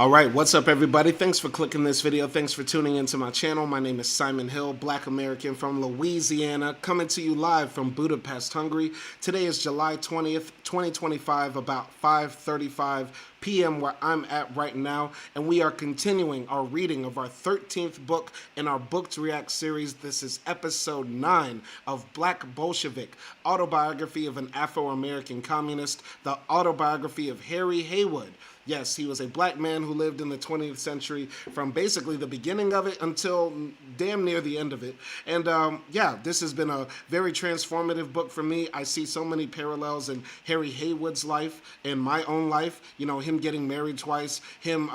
All right, what's up, everybody? Thanks for clicking this video. Thanks for tuning into my channel. My name is Simon Hill, Black American from Louisiana, coming to you live from Budapest, Hungary. Today is July 20th, 2025, about 5:35 p.m. where I'm at right now, and we are continuing our reading of our 13th book in our Book to React series. This is episode 9 of Black Bolshevik, Autobiography of an Afro-American Communist, the autobiography of Harry Haywood. Yes, he was a black man who lived in the 20th century from basically the beginning of it until damn near the end of it. And yeah, this has been a very transformative book for me. I see so many parallels in Harry Haywood's life and my own life. You know, him getting married twice, him,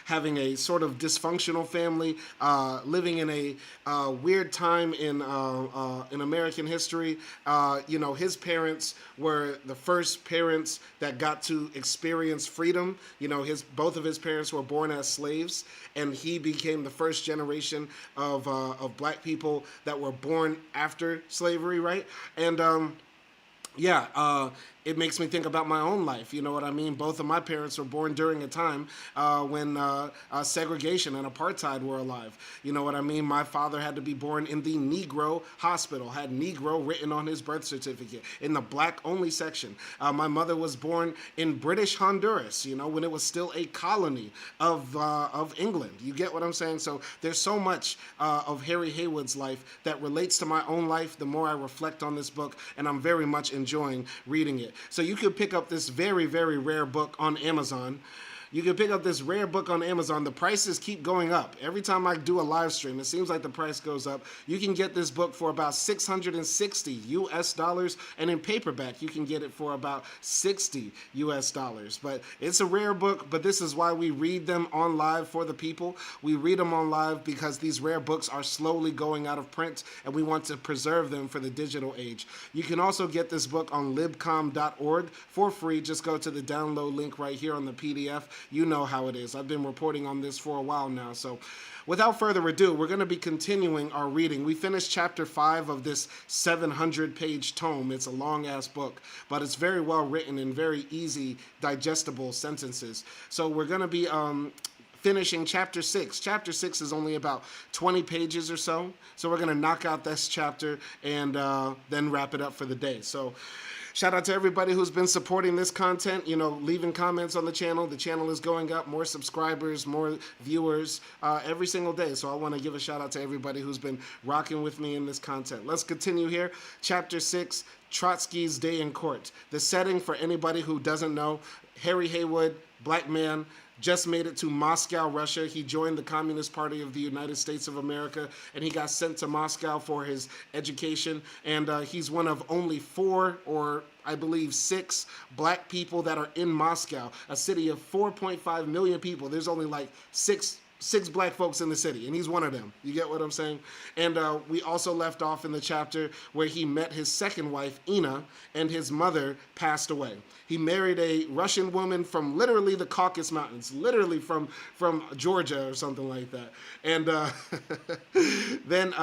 having a sort of dysfunctional family, living in a weird time in American history. His parents were the first parents that got to experience freedom. Both of his parents were born as slaves, and he became the first generation of black people that were born after slavery, right? And it makes me think about my own life. You know what I mean? Both of my parents were born during a time when segregation and apartheid were alive. You know what I mean? My father had to be born in the Negro hospital, had Negro written on his birth certificate in the black-only section. My mother was born in British Honduras, when it was still a colony of England. You get what I'm saying? So there's so much of Harry Haywood's life that relates to my own life the more I reflect on this book, and I'm very much enjoying reading it. So you could pick up this very, very rare book on Amazon. You can pick up this rare book on Amazon. The prices keep going up. Every time I do a live stream, it seems like the price goes up. You can get this book for about $660 US, and in paperback, you can get it for about $60 US. But it's a rare book, but this is why we read them on live for the people. We read them on live because these rare books are slowly going out of print, and we want to preserve them for the digital age. You can also get this book on libcom.org for free. Just go to the download link right here on the PDF. You know how it is. I've been reporting on this for a while now. So without further ado, we're going to be continuing our reading. We finished chapter 5 of this 700-page tome. It's a long-ass book, but it's very well written and very easy, digestible sentences. So we're going to be finishing chapter 6. Chapter 6 is only about 20 pages or so. So we're going to knock out this chapter and then wrap it up for the day. So shout out to everybody who's been supporting this content, leaving comments on the channel. The channel is going up, more subscribers, more viewers every single day. So I want to give a shout out to everybody who's been rocking with me in this content. Let's continue here. Chapter 6, Trotsky's Day in Court. The setting, for anybody who doesn't know, Harry Haywood, black man, just made it to Moscow, Russia. He joined the Communist Party of the United States of America, and he got sent to Moscow for his education. And he's one of only 4 or I believe 6 black people that are in Moscow, a city of 4.5 million people. There's only like six black folks in the city, and he's one of them. You get what I'm saying? And we also left off in the chapter where he met his second wife, Ina, and his mother passed away. He married a Russian woman from literally the Caucasus Mountains, literally from Georgia or something like that. And then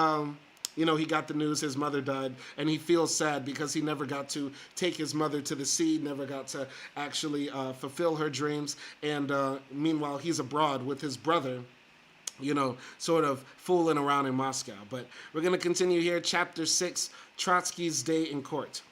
he got the news his mother died, and he feels sad because he never got to take his mother to the sea, never got to actually fulfill her dreams. And meanwhile, he's abroad with his brother, sort of fooling around in Moscow. But we're going to continue here. Chapter 6, Trotsky's Day in Court.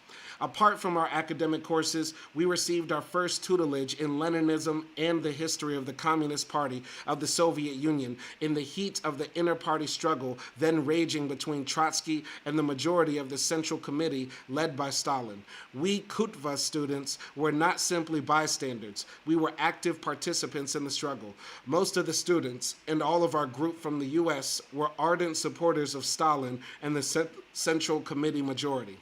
Apart from our academic courses, we received our first tutelage in Leninism and the history of the Communist Party of the Soviet Union in the heat of the inter-party struggle then raging between Trotsky and the majority of the Central Committee led by Stalin. We Kutva students were not simply bystanders. We were active participants in the struggle. Most of the students and all of our group from the U.S. were ardent supporters of Stalin and the Central Committee majority.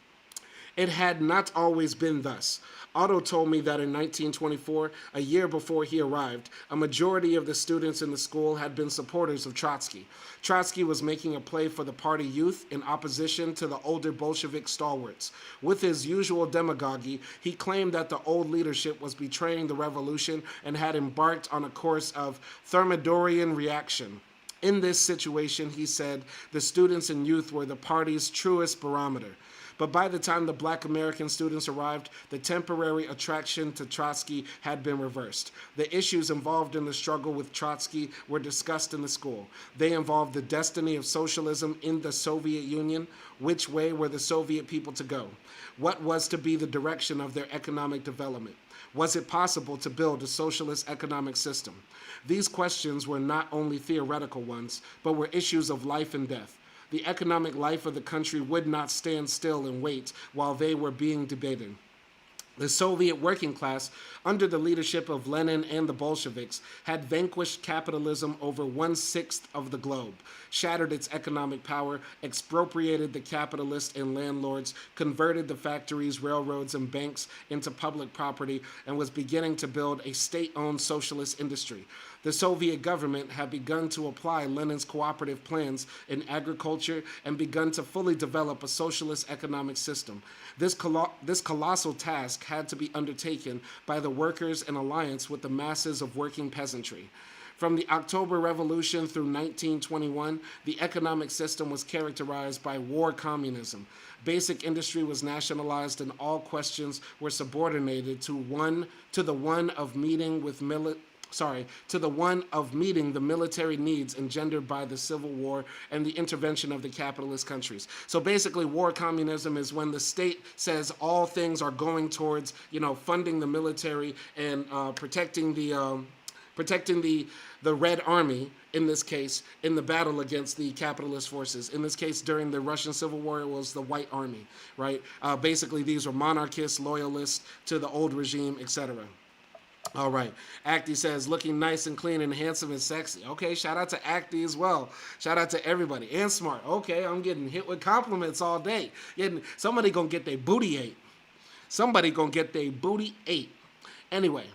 It had not always been thus. Otto told me that in 1924, a year before he arrived, a majority of the students in the school had been supporters of Trotsky. Trotsky was making a play for the party youth in opposition to the older Bolshevik stalwarts. With his usual demagoguery, he claimed that the old leadership was betraying the revolution and had embarked on a course of Thermidorian reaction. In this situation, he said, the students and youth were the party's truest barometer. But by the time the black American students arrived, the temporary attraction to Trotsky had been reversed. The issues involved in the struggle with Trotsky were discussed in the school. They involved the destiny of socialism in the Soviet Union. Which way were the Soviet people to go? What was to be the direction of their economic development? Was it possible to build a socialist economic system? These questions were not only theoretical ones, but were issues of life and death. The economic life of the country would not stand still and wait while they were being debated. The Soviet working class, under the leadership of Lenin and the Bolsheviks, had vanquished capitalism over 1/6 of the globe, shattered its economic power, expropriated the capitalists and landlords, converted the factories, railroads, and banks into public property, and was beginning to build a state-owned socialist industry. The Soviet government had begun to apply Lenin's cooperative plans in agriculture and begun to fully develop a socialist economic system. This colossal task had to be undertaken by the workers in alliance with the masses of working peasantry. From the October Revolution through 1921, the economic system was characterized by war communism. Basic industry was nationalized and all questions were subordinated to the one of meeting the military needs engendered by the Civil War and the intervention of the capitalist countries. So basically, war communism is when the state says all things are going towards, funding the military and protecting the Red Army, in this case, in the battle against the capitalist forces. In this case, during the Russian Civil War, it was the White Army, right? Basically, these were monarchists, loyalists to the old regime, etc. All right. Acty says, looking nice and clean and handsome and sexy. Okay, shout out to Acty as well. Shout out to everybody. And smart. Okay, I'm getting hit with compliments all day. Somebody gonna get their booty ate. Somebody gonna get their booty ate. Anyway,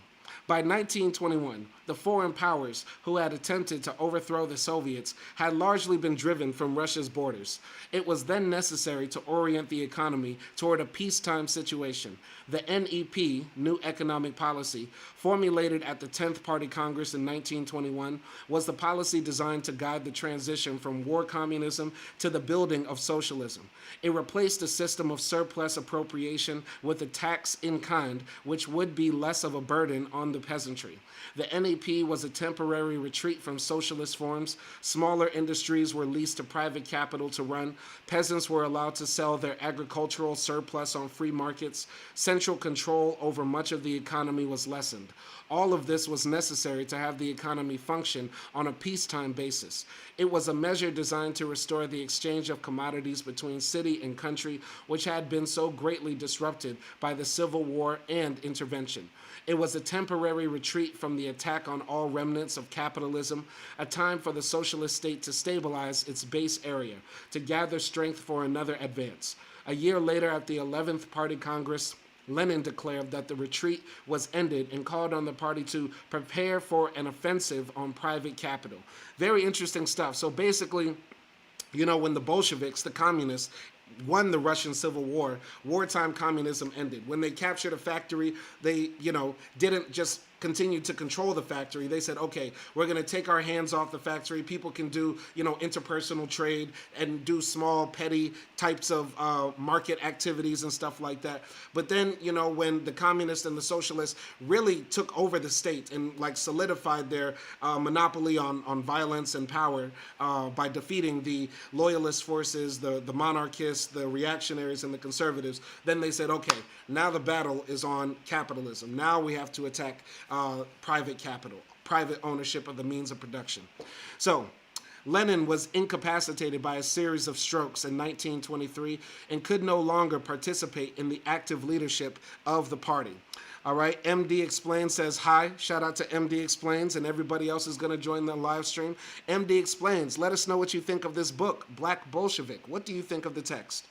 by 1921, the foreign powers who had attempted to overthrow the Soviets had largely been driven from Russia's borders. It was then necessary to orient the economy toward a peacetime situation. The NEP, New Economic Policy, formulated at the 10th Party Congress in 1921, was the policy designed to guide the transition from war communism to the building of socialism. It replaced a system of surplus appropriation with a tax in kind, which would be less of a burden on the peasantry. The NEP was a temporary retreat from socialist forms. Smaller industries were leased to private capital to run. Peasants were allowed to sell their agricultural surplus on free markets. Central control over much of the economy was lessened. All of this was necessary to have the economy function on a peacetime basis. It was a measure designed to restore the exchange of commodities between city and country, which had been so greatly disrupted by the Civil War and intervention. It was a temporary retreat from the attack on all remnants of capitalism, a time for the socialist state to stabilize its base area, to gather strength for another advance. A year later, at the 11th Party Congress, Lenin declared that the retreat was ended and called on the party to prepare for an offensive on private capital. Very interesting stuff. So basically, when the Bolsheviks, the communists, won the Russian Civil War, wartime communism ended. When they captured a factory, they, didn't just continue to control the factory. They said, okay, we're going to take our hands off the factory. People can do, interpersonal trade and do small, petty types of market activities and stuff like that. But then, when the communists and the socialists really took over the state and solidified their monopoly on violence and power by defeating the loyalist forces, the monarchists, the reactionaries, and the conservatives, then they said, okay, now the battle is on capitalism. Now we have to attack private capital, private ownership of the means of production. So Lenin was incapacitated by a series of strokes in 1923 and could no longer participate in the active leadership of the party. All right, MD Explains says hi. Shout out to MD Explains, and everybody else is going to join the live stream. MD Explains, let us know what you think of this book, Black Bolshevik. What do you think of the text?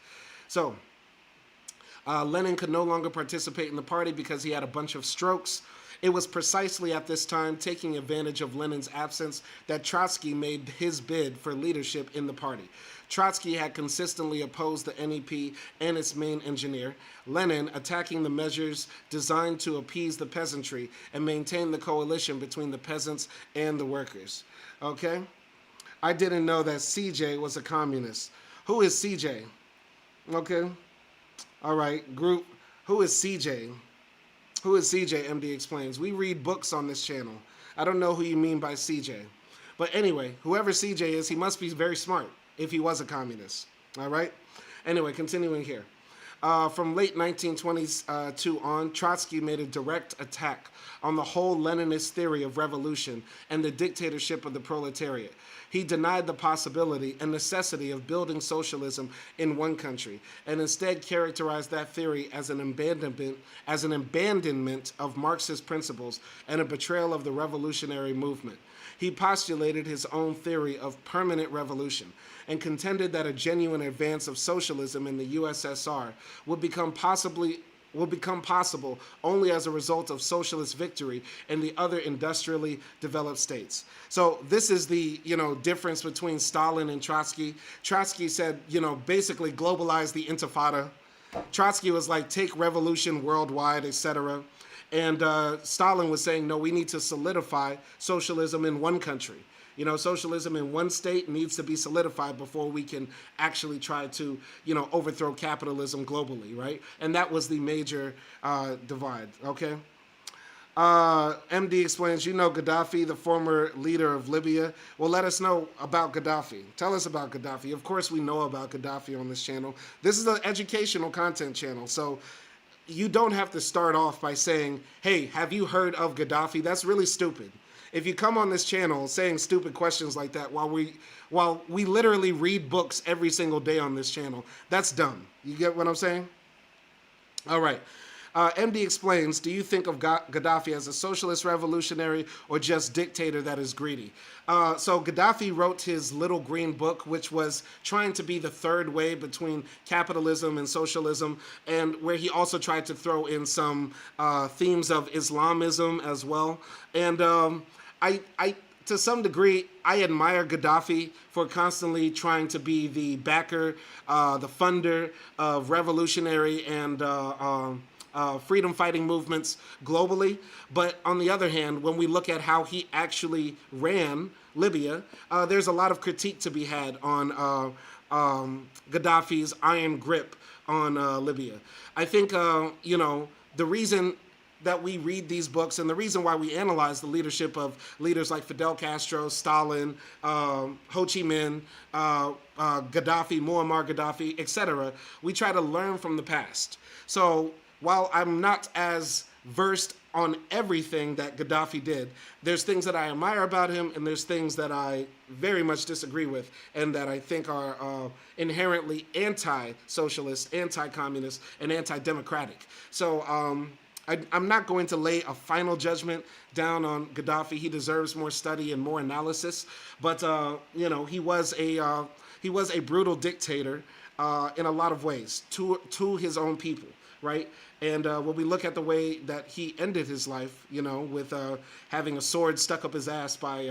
So, Lenin could no longer participate in the party because he had a bunch of strokes. It was precisely at this time, taking advantage of Lenin's absence, that Trotsky made his bid for leadership in the party. Trotsky had consistently opposed the NEP and its main engineer, Lenin, attacking the measures designed to appease the peasantry and maintain the coalition between the peasants and the workers. Okay? I didn't know that CJ was a communist. Who is CJ? Okay? All right, group. Who is CJ? Who is CJ? MD explains. We read books on this channel. I don't know who you mean by CJ. But anyway, whoever CJ is, he must be very smart if he was a communist. All right? Anyway, continuing here. From late 1922 on, Trotsky made a direct attack on the whole Leninist theory of revolution and the dictatorship of the proletariat. He denied the possibility and necessity of building socialism in one country, and instead characterized that theory as an abandonment of Marxist principles and a betrayal of the revolutionary movement. He postulated his own theory of permanent revolution and contended that a genuine advance of socialism in the USSR would become possible only as a result of socialist victory in the other industrially developed states. So this is the, difference between Stalin and Trotsky. Trotsky said, basically globalize the intifada. Trotsky was like, take revolution worldwide, etc. And Stalin was saying, no, we need to solidify socialism in one country. Socialism in one state needs to be solidified before we can actually try to, overthrow capitalism globally, right? And that was the major divide, okay? MD explains, Gaddafi, the former leader of Libya. Well, let us know about Gaddafi. Tell us about Gaddafi. Of course, we know about Gaddafi on this channel. This is an educational content channel, so you don't have to start off by saying, hey, have you heard of Gaddafi? That's really stupid. If you come on this channel saying stupid questions like that while we literally read books every single day on this channel, that's dumb. You get what I'm saying? All right. MD explains, do you think of Gaddafi as a socialist revolutionary or just dictator that is greedy? So Gaddafi wrote his little green book, which was trying to be the third way between capitalism and socialism, and where he also tried to throw in some themes of Islamism as well. And I to some degree, I admire Gaddafi for constantly trying to be the backer, the funder of revolutionary and freedom-fighting movements globally. But on the other hand, when we look at how he actually ran Libya, there's a lot of critique to be had on Gaddafi's iron grip on Libya. I think, the reason that we read these books and the reason why we analyze the leadership of leaders like Fidel Castro, Stalin, Ho Chi Minh, Gaddafi, Muammar Gaddafi, etc., we try to learn from the past. So while I'm not as versed on everything that Gaddafi did, there's things that I admire about him and there's things that I very much disagree with and that I think are inherently anti-socialist, anti-communist, and anti-democratic. So I'm not going to lay a final judgment down on Gaddafi. He deserves more study and more analysis. But he was a brutal dictator in a lot of ways to his own people, right? And when we look at the way that he ended his life, with having a sword stuck up his ass by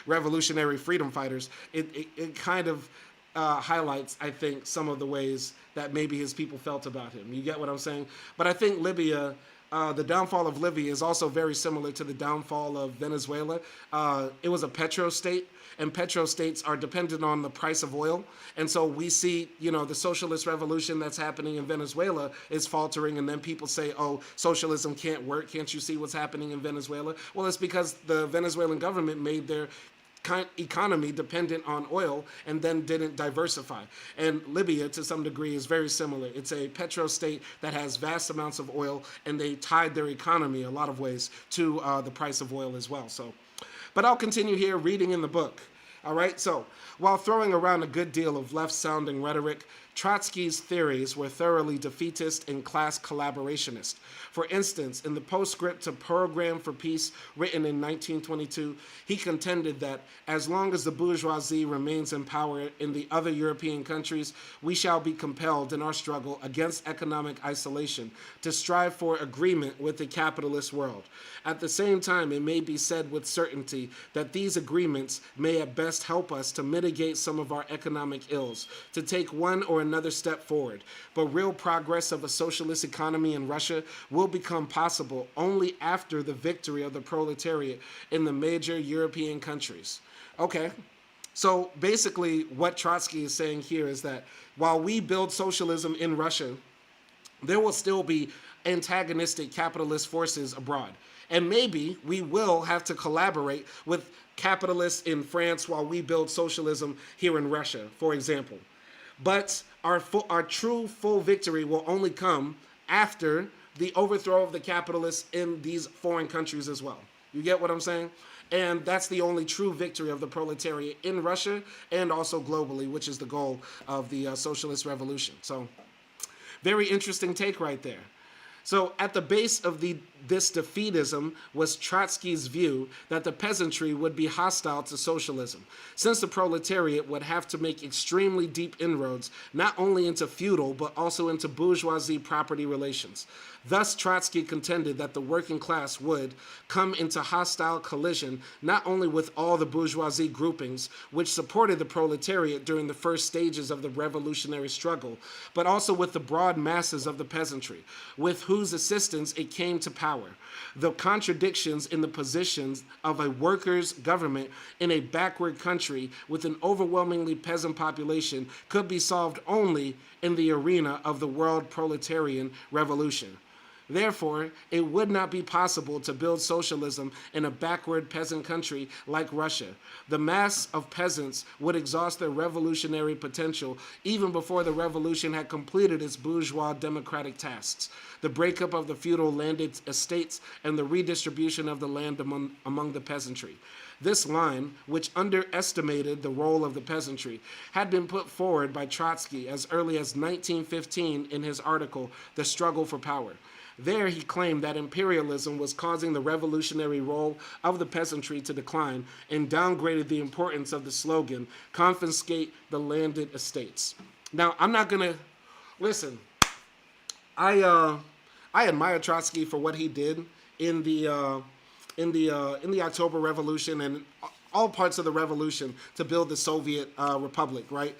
revolutionary freedom fighters, it kind of highlights, I think, some of the ways that maybe his people felt about him. You get what I'm saying? But I think Libya, the downfall of Libya is also very similar to the downfall of Venezuela. It was a petro-state, and petro-states are dependent on the price of oil. And so we see, the socialist revolution that's happening in Venezuela is faltering, and then people say, oh, socialism can't work. Can't you see what's happening in Venezuela? Well, it's because the Venezuelan government made their economy dependent on oil and then didn't diversify. And Libya, to some degree, is very similar. It's a petro-state that has vast amounts of oil, and they tied their economy a lot of ways to the price of oil as well. So, but I'll continue here reading in the book. All right, so while throwing around a good deal of left-sounding rhetoric, Trotsky's theories were thoroughly defeatist and class collaborationist. For instance, in the postscript to Program for Peace, written in 1922, he contended that as long as the bourgeoisie remains in power in the other European countries, we shall be compelled in our struggle against economic isolation to strive for agreement with the capitalist world. At the same time, it may be said with certainty that these agreements may at best help us to mitigate some of our economic ills, to take one or another step forward. But real progress of a socialist economy in Russia will become possible only after the victory of the proletariat in the major European countries. Okay, So basically, what Trotsky is saying here is that while we build socialism in Russia, there will still be antagonistic capitalist forces abroad. And maybe we will have to collaborate with capitalists in France while we build socialism here in Russia, for example. But our true full victory will only come after the overthrow of the capitalists in these foreign countries as well. You get what I'm saying? And that's the only true victory of the proletariat in Russia and also globally, which is the goal of the socialist revolution. So, very interesting take right there. So at the base of this defeatism was Trotsky's view that the peasantry would be hostile to socialism, since the proletariat would have to make extremely deep inroads not only into feudal but also into bourgeoisie property relations. Thus, Trotsky contended that the working class would come into hostile collision not only with all the bourgeoisie groupings which supported the proletariat during the first stages of the revolutionary struggle, but also with the broad masses of the peasantry, with whose assistance it came to power. The contradictions in the positions of a workers' government in a backward country with an overwhelmingly peasant population could be solved only in the arena of the world proletarian revolution. Therefore, it would not be possible to build socialism in a backward peasant country like Russia. The mass of peasants would exhaust their revolutionary potential even before the revolution had completed its bourgeois democratic tasks, the breakup of the feudal landed estates and the redistribution of the land among the peasantry. This line, which underestimated the role of the peasantry, had been put forward by Trotsky as early as 1915 in his article, The Struggle for Power. There he claimed that imperialism was causing the revolutionary role of the peasantry to decline and downgraded the importance of the slogan, confiscate the landed estates. Now, I'm not going to, listen, I admire Trotsky for what he did in the October Revolution and all parts of the revolution to build the Soviet Republic, right?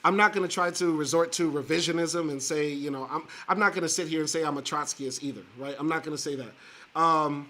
I'm not going to try to resort to revisionism and say, you know, I'm not going to sit here and say I'm a Trotskyist either, right? I'm not going to say that. And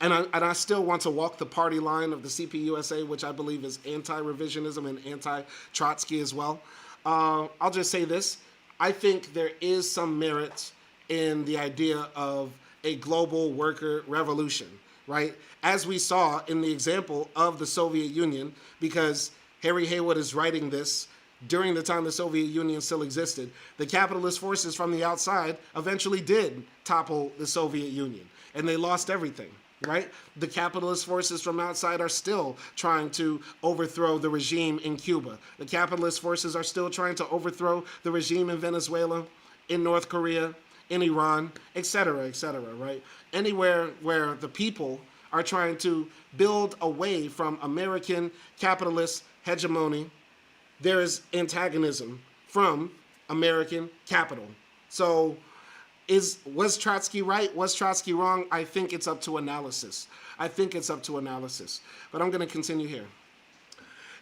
I still want to walk the party line of the CPUSA, which I believe is anti-revisionism and anti-Trotsky as well. I'll just say this. I think there is some merit in the idea of a global worker revolution, right? As we saw in the example of the Soviet Union, because Harry Haywood is writing this during the time the Soviet Union still existed, the capitalist forces from the outside eventually did topple the Soviet Union, and they lost everything, right? The capitalist forces from outside are still trying to overthrow the regime in Cuba. The capitalist forces are still trying to overthrow the regime in Venezuela, in North Korea, in Iran, etc., right? Anywhere where the people are trying to build away from American capitalist hegemony, there is antagonism from American capital. So was Trotsky right? Was Trotsky wrong? I think it's up to analysis. But I'm going to continue here.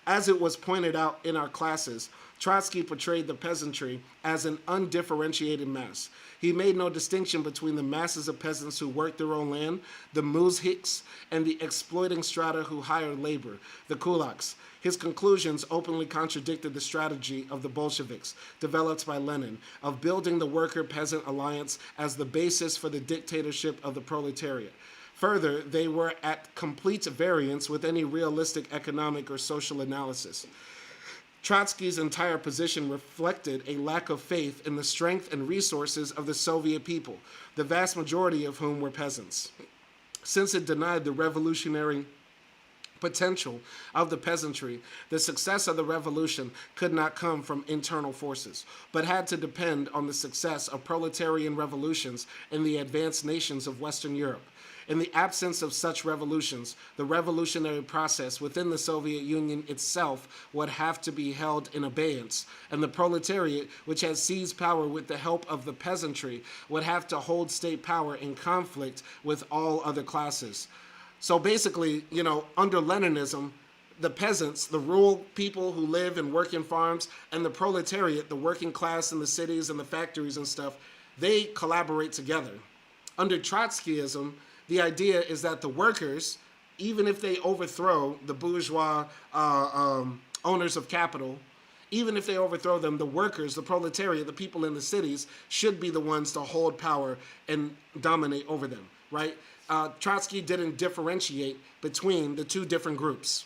As it was pointed out in our classes, Trotsky portrayed the peasantry as an undifferentiated mass. He made no distinction between the masses of peasants who worked their own land, the muzhiks, and the exploiting strata who hired labor, the kulaks. His conclusions openly contradicted the strategy of the Bolsheviks, developed by Lenin, of building the worker-peasant alliance as the basis for the dictatorship of the proletariat. Further, they were at complete variance with any realistic economic or social analysis. Trotsky's entire position reflected a lack of faith in the strength and resources of the Soviet people, the vast majority of whom were peasants. Since it denied the revolutionary potential of the peasantry, the success of the revolution could not come from internal forces, but had to depend on the success of proletarian revolutions in the advanced nations of Western Europe. In the absence of such revolutions, the revolutionary process within the Soviet Union itself would have to be held in abeyance, and the proletariat, which had seized power with the help of the peasantry, would have to hold state power in conflict with all other classes. So basically, you know, under Leninism, the peasants, the rural people who live and work in farms, and the proletariat, the working class in the cities and the factories and stuff, they collaborate together. Under Trotskyism, the idea is that the workers, even if they overthrow the bourgeois owners of capital, even if they overthrow them, the workers, the proletariat, the people in the cities should be the ones to hold power and dominate over them, right? Trotsky didn't differentiate between the two different groups,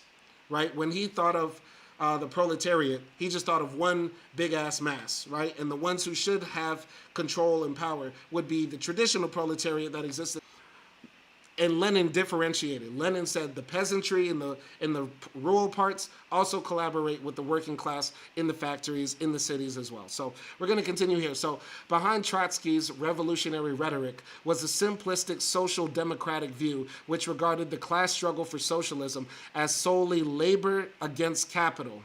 right? When he thought of the proletariat, he just thought of one big-ass mass, right? And the ones who should have control and power would be the traditional proletariat that existed. And Lenin differentiated. Lenin said the peasantry in the rural parts also collaborate with the working class in the factories, in the cities as well. So we're going to continue here. So behind Trotsky's revolutionary rhetoric was a simplistic social democratic view which regarded the class struggle for socialism as solely labor against capital.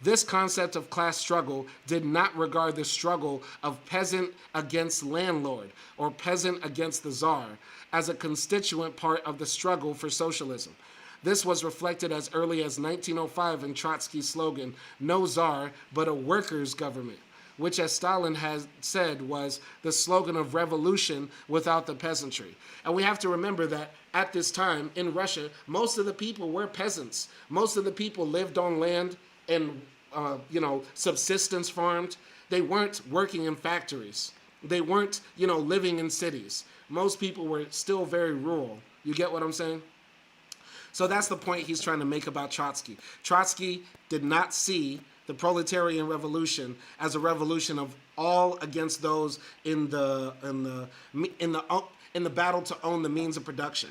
This concept of class struggle did not regard the struggle of peasant against landlord or peasant against the czar as a constituent part of the struggle for socialism. This was reflected as early as 1905 in Trotsky's slogan, "No czar, but a workers' government," which, as Stalin had said, was the slogan of revolution without the peasantry. And we have to remember that at this time in Russia, most of the people were peasants. Most of the people lived on land and subsistence farmed. They weren't working in factories. They weren't, living in cities. Most people were still very rural. You get what I'm saying? So that's the point he's trying to make about Trotsky. Trotsky did not see the proletarian revolution as a revolution of all against those in the battle to own the means of production.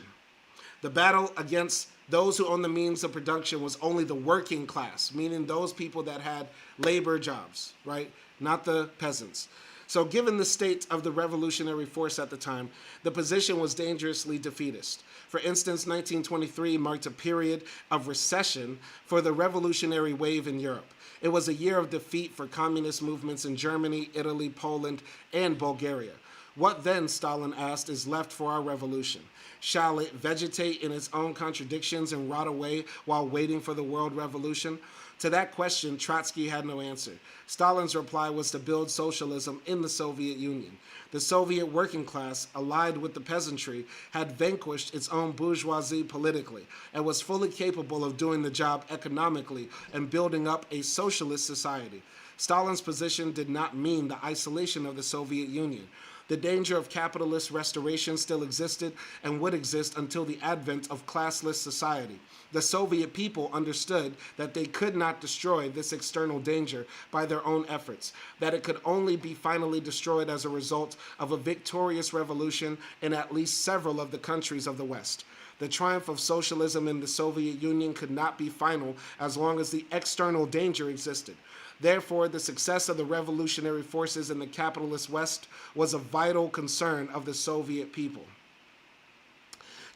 The battle against those who own the means of production was only the working class, meaning those people that had labor jobs, right? Not the peasants. So given the state of the revolutionary force at the time, the position was dangerously defeatist. For instance, 1923 marked a period of recession for the revolutionary wave in Europe. It was a year of defeat for communist movements in Germany, Italy, Poland, and Bulgaria. What then, Stalin asked, is left for our revolution? Shall it vegetate in its own contradictions and rot away while waiting for the world revolution? To that question, Trotsky had no answer. Stalin's reply was to build socialism in the Soviet Union. The Soviet working class, allied with the peasantry, had vanquished its own bourgeoisie politically and was fully capable of doing the job economically and building up a socialist society. Stalin's position did not mean the isolation of the Soviet Union. The danger of capitalist restoration still existed and would exist until the advent of classless society. The Soviet people understood that they could not destroy this external danger by their own efforts, that it could only be finally destroyed as a result of a victorious revolution in at least several of the countries of the West. The triumph of socialism in the Soviet Union could not be final as long as the external danger existed. Therefore, the success of the revolutionary forces in the capitalist West was a vital concern of the Soviet people.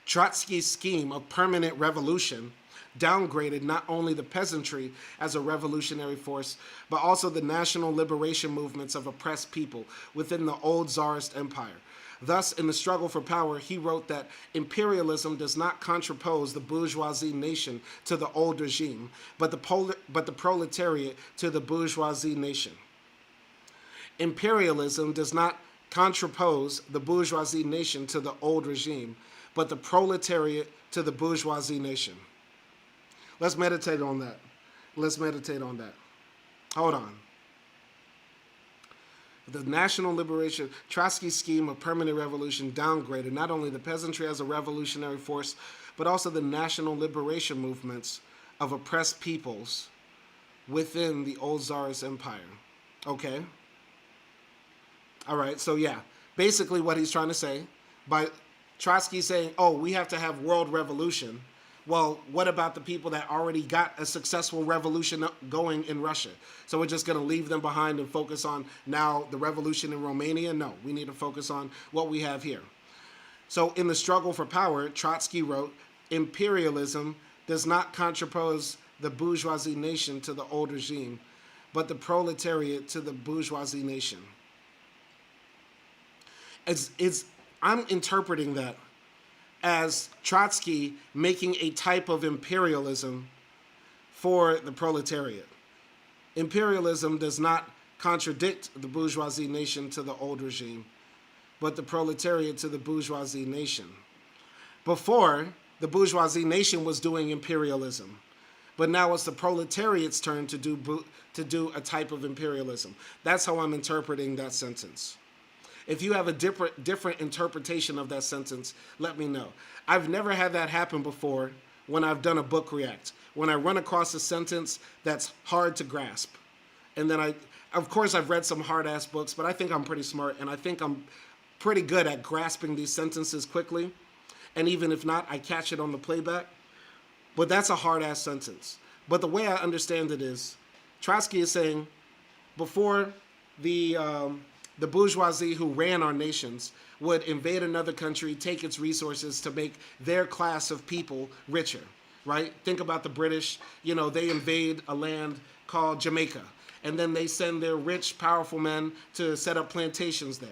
Trotsky's scheme of permanent revolution downgraded not only the peasantry as a revolutionary force, but also the national liberation movements of oppressed people within the old Tsarist empire. Thus, in the struggle for power, he wrote that imperialism does not contrapose the bourgeoisie nation to the old regime, but the proletariat to the bourgeoisie nation. Imperialism does not contrapose the bourgeoisie nation to the old regime, but the proletariat to the bourgeoisie nation. Let's meditate on that. Hold on. The national liberation, Trotsky's scheme of permanent revolution downgraded not only the peasantry as a revolutionary force, but also the national liberation movements of oppressed peoples within the old Tsarist empire. Okay? All right, so yeah, basically what he's trying to say, by Trotsky saying, oh, we have to have world revolution. Well, what about the people that already got a successful revolution going in Russia? So we're just going to leave them behind and focus on now the revolution in Romania? No, we need to focus on what we have here. So in the struggle for power, Trotsky wrote, imperialism does not contrapose the bourgeoisie nation to the old regime, but the proletariat to the bourgeoisie nation. I'm interpreting that as Trotsky making a type of imperialism for the proletariat. Imperialism does not contradict the bourgeoisie nation to the old regime, but the proletariat to the bourgeoisie nation. Before, the bourgeoisie nation was doing imperialism. But now it's the proletariat's turn to do a type of imperialism. That's how I'm interpreting that sentence. If you have a different interpretation of that sentence, let me know. I've never had that happen before when I've done a book react. When I run across a sentence that's hard to grasp. And then of course I've read some hard-ass books, but I think I'm pretty smart, and I think I'm pretty good at grasping these sentences quickly. And even if not, I catch it on the playback. But that's a hard-ass sentence. But the way I understand it is, Trotsky is saying, before the bourgeoisie who ran our nations would invade another country, take its resources to make their class of people richer, right? Think about the British. You know, they invade a land called Jamaica, and then they send their rich, powerful men to set up plantations there.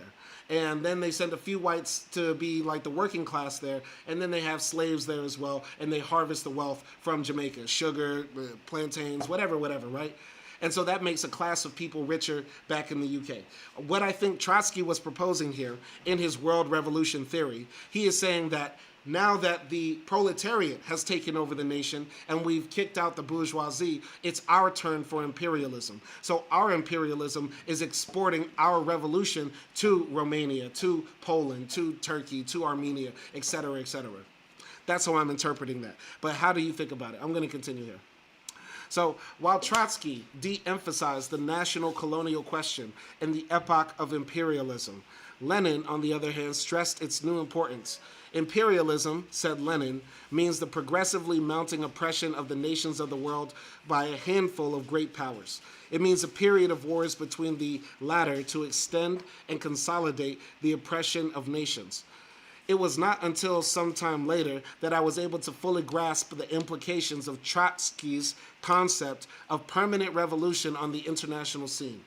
And then they send a few whites to be like the working class there, and then they have slaves there as well, and they harvest the wealth from Jamaica, sugar, plantains, whatever, right? And so that makes a class of people richer back in the UK. What I think Trotsky was proposing here in his world revolution theory, he is saying that now that the proletariat has taken over the nation and we've kicked out the bourgeoisie, it's our turn for imperialism. So our imperialism is exporting our revolution to Romania, to Poland, to Turkey, to Armenia, etc., etc. That's how I'm interpreting that. But how do you think about it? I'm going to continue here. So while Trotsky de-emphasized the national colonial question in the epoch of imperialism, Lenin, on the other hand, stressed its new importance. Imperialism, said Lenin, means the progressively mounting oppression of the nations of the world by a handful of great powers. It means a period of wars between the latter to extend and consolidate the oppression of nations. It was not until some time later that I was able to fully grasp the implications of Trotsky's concept of permanent revolution on the international scene.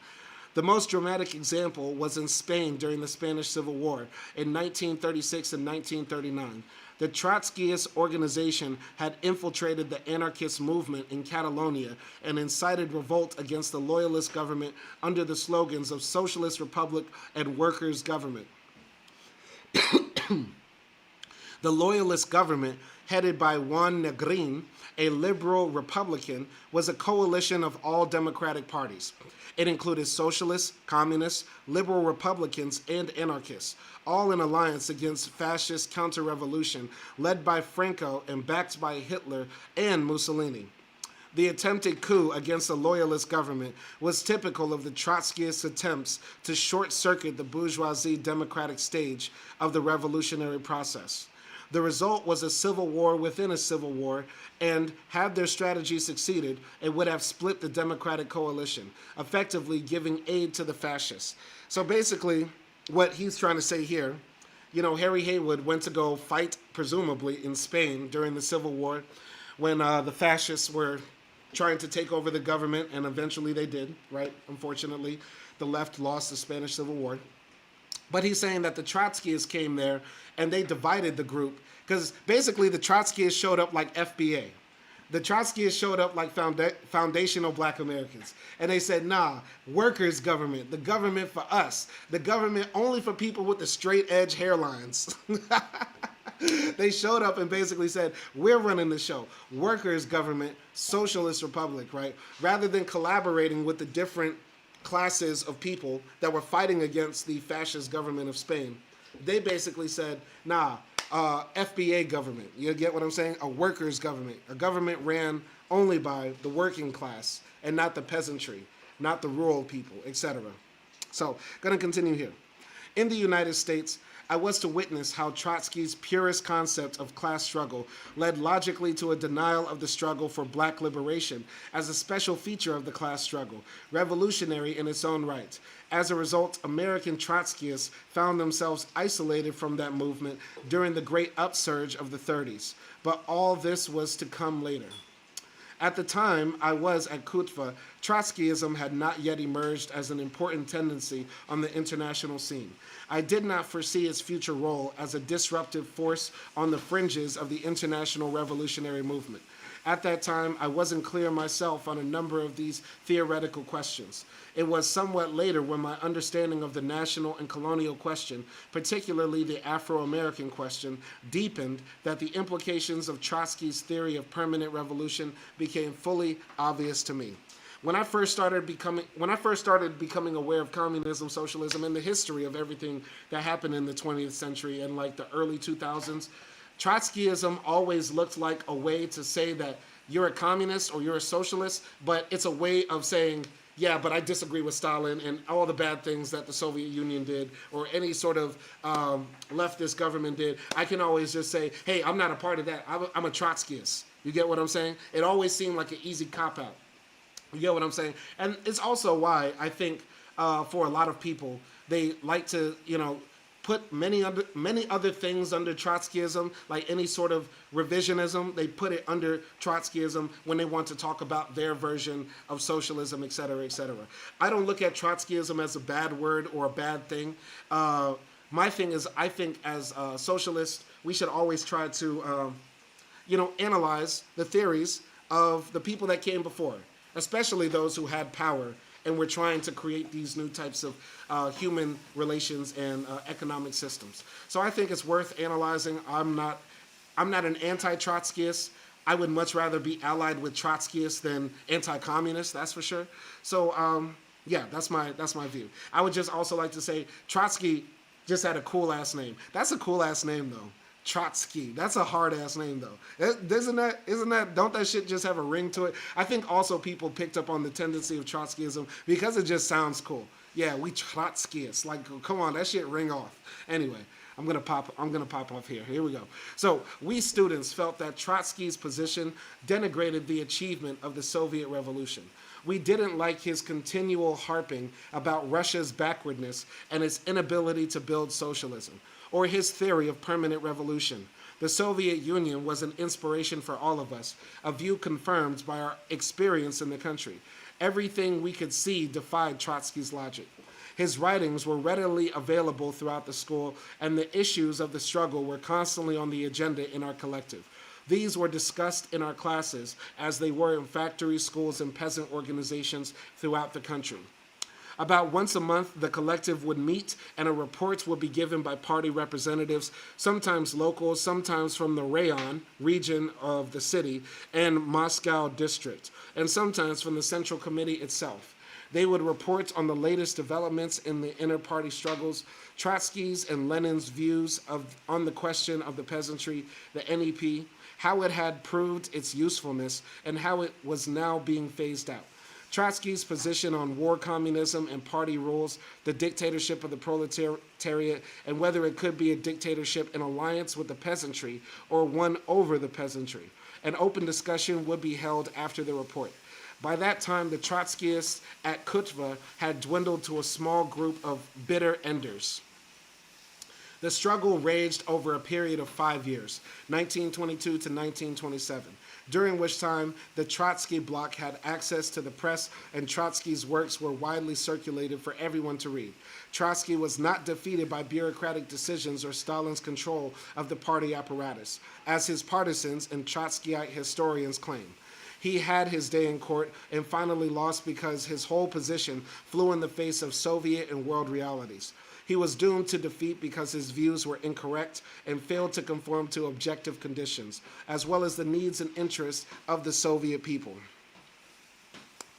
The most dramatic example was in Spain during the Spanish Civil War in 1936 and 1939. The Trotskyist organization had infiltrated the anarchist movement in Catalonia and incited revolt against the loyalist government under the slogans of Socialist Republic and Workers' Government. The loyalist government, headed by Juan Negrin, a liberal Republican, was a coalition of all democratic parties. It included socialists, communists, liberal Republicans, and anarchists, all in alliance against fascist counter-revolution led by Franco and backed by Hitler and Mussolini. The attempted coup against the loyalist government was typical of the Trotskyist attempts to short-circuit the bourgeoisie democratic stage of the revolutionary process. The result was a civil war within a civil war, and had their strategy succeeded, it would have split the democratic coalition, effectively giving aid to the fascists. So basically, what he's trying to say here, you know, Harry Haywood went to go fight, presumably, in Spain during the Civil War when the fascists were trying to take over the government, and eventually they did, right? Unfortunately, the left lost the Spanish Civil War. But he's saying that the Trotskyists came there and they divided the group because basically the Trotskyists showed up like FBA. The Trotskyists showed up like foundational black Americans. And they said, nah, workers' government, the government for us, the government only for people with the straight edge hairlines. They showed up and basically said, we're running the show. Workers' government, socialist republic, right? Rather than collaborating with the different classes of people that were fighting against the fascist government of Spain, they basically said, nah, FBA government. You get what I'm saying? A workers' government. A government ran only by the working class and not the peasantry, not the rural people, etc. So, going to continue here. In the United States, I was to witness how Trotsky's purest concept of class struggle led logically to a denial of the struggle for black liberation as a special feature of the class struggle, revolutionary in its own right. As a result, American Trotskyists found themselves isolated from that movement during the great upsurge of the 30s. But all this was to come later. At the time I was at Kutva, Trotskyism had not yet emerged as an important tendency on the international scene. I did not foresee its future role as a disruptive force on the fringes of the international revolutionary movement. At that time, I wasn't clear myself on a number of these theoretical questions. It was somewhat later when my understanding of the national and colonial question, particularly the Afro-American question, deepened that the implications of Trotsky's theory of permanent revolution became fully obvious to me. When I first started becoming aware of communism, socialism, and the history of everything that happened in the 20th century and like the early 2000s, Trotskyism always looked like a way to say that you're a communist or you're a socialist, but it's a way of saying, yeah, but I disagree with Stalin and all the bad things that the Soviet Union did or any sort of leftist government did. I can always just say, hey, I'm not a part of that. I'm a Trotskyist. You get what I'm saying? It always seemed like an easy cop-out. You get what I'm saying? And it's also why I think for a lot of people, they like to, put many other things under Trotskyism, like any sort of revisionism. They put it under Trotskyism when they want to talk about their version of socialism, et cetera, et cetera. I don't look at Trotskyism as a bad word or a bad thing. My thing is, I think as socialists, we should always try to, analyze the theories of the people that came before, especially those who had power and we're trying to create these new types of human relations and economic systems. So I think it's worth analyzing. I'm not an anti-Trotskyist. I would much rather be allied with Trotskyists than anti-communist, that's for sure. So yeah, that's my view. I would just also like to say Trotsky just had a cool ass name. That's a cool ass name though. Trotsky. That's a hard ass name though. Don't that shit just have a ring to it? I think also people picked up on the tendency of Trotskyism because it just sounds cool. Yeah, we Trotskyists. Like, come on, that shit ring off. Anyway, I'm gonna pop off here. Here we go. So we students felt that Trotsky's position denigrated the achievement of the Soviet Revolution. We didn't like his continual harping about Russia's backwardness and its inability to build socialism, or his theory of permanent revolution. The Soviet Union was an inspiration for all of us, a view confirmed by our experience in the country. Everything we could see defied Trotsky's logic. His writings were readily available throughout the school, and the issues of the struggle were constantly on the agenda in our collective. These were discussed in our classes as they were in factories, schools, and peasant organizations throughout the country. About once a month, the collective would meet and a report would be given by party representatives, sometimes local, sometimes from the Rayon region of the city and Moscow district, and sometimes from the Central Committee itself. They would report on the latest developments in the inter-party struggles, Trotsky's and Lenin's views on the question of the peasantry, the NEP, how it had proved its usefulness, and how it was now being phased out. Trotsky's position on war communism and party rules, the dictatorship of the proletariat, and whether it could be a dictatorship in alliance with the peasantry or one over the peasantry. An open discussion would be held after the report. By that time, the Trotskyists at Kutva had dwindled to a small group of bitter enders. The struggle raged over a period of 5 years, 1922 to 1927. During which time the Trotsky bloc had access to the press and Trotsky's works were widely circulated for everyone to read. Trotsky was not defeated by bureaucratic decisions or Stalin's control of the party apparatus, as his partisans and Trotskyite historians claim. He had his day in court and finally lost because his whole position flew in the face of Soviet and world realities. He was doomed to defeat because his views were incorrect and failed to conform to objective conditions, as well as the needs and interests of the Soviet people.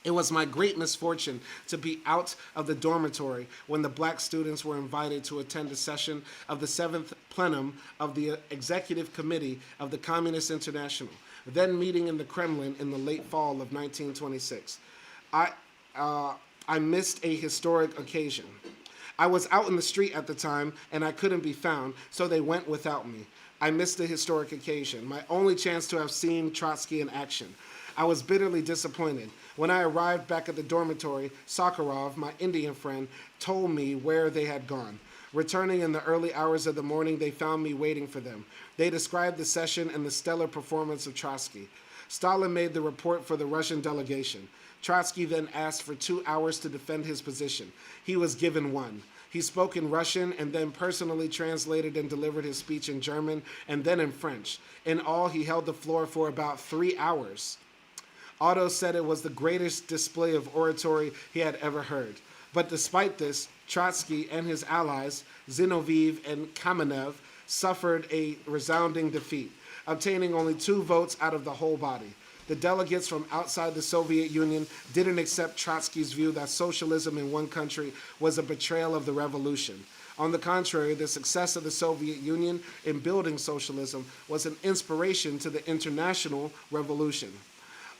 It was my great misfortune to be out of the dormitory when the black students were invited to attend a session of the 7th plenum of the Executive Committee of the Communist International, then meeting in the Kremlin in the late fall of 1926. I missed a historic occasion. I was out in the street at the time, and I couldn't be found, so they went without me. I missed the historic occasion, my only chance to have seen Trotsky in action. I was bitterly disappointed. When I arrived back at the dormitory, Sakharov, my Indian friend, told me where they had gone. Returning in the early hours of the morning, they found me waiting for them. They described the session and the stellar performance of Trotsky. Stalin made the report for the Russian delegation. Trotsky then asked for 2 hours to defend his position. He was given 1. He spoke in Russian and then personally translated and delivered his speech in German and then in French. In all, he held the floor for about 3 hours. Otto said it was the greatest display of oratory he had ever heard. But despite this, Trotsky and his allies, Zinoviev and Kamenev, suffered a resounding defeat, obtaining only 2 votes out of the whole body. The delegates from outside the Soviet Union didn't accept Trotsky's view that socialism in one country was a betrayal of the revolution. On the contrary, the success of the Soviet Union in building socialism was an inspiration to the international revolution.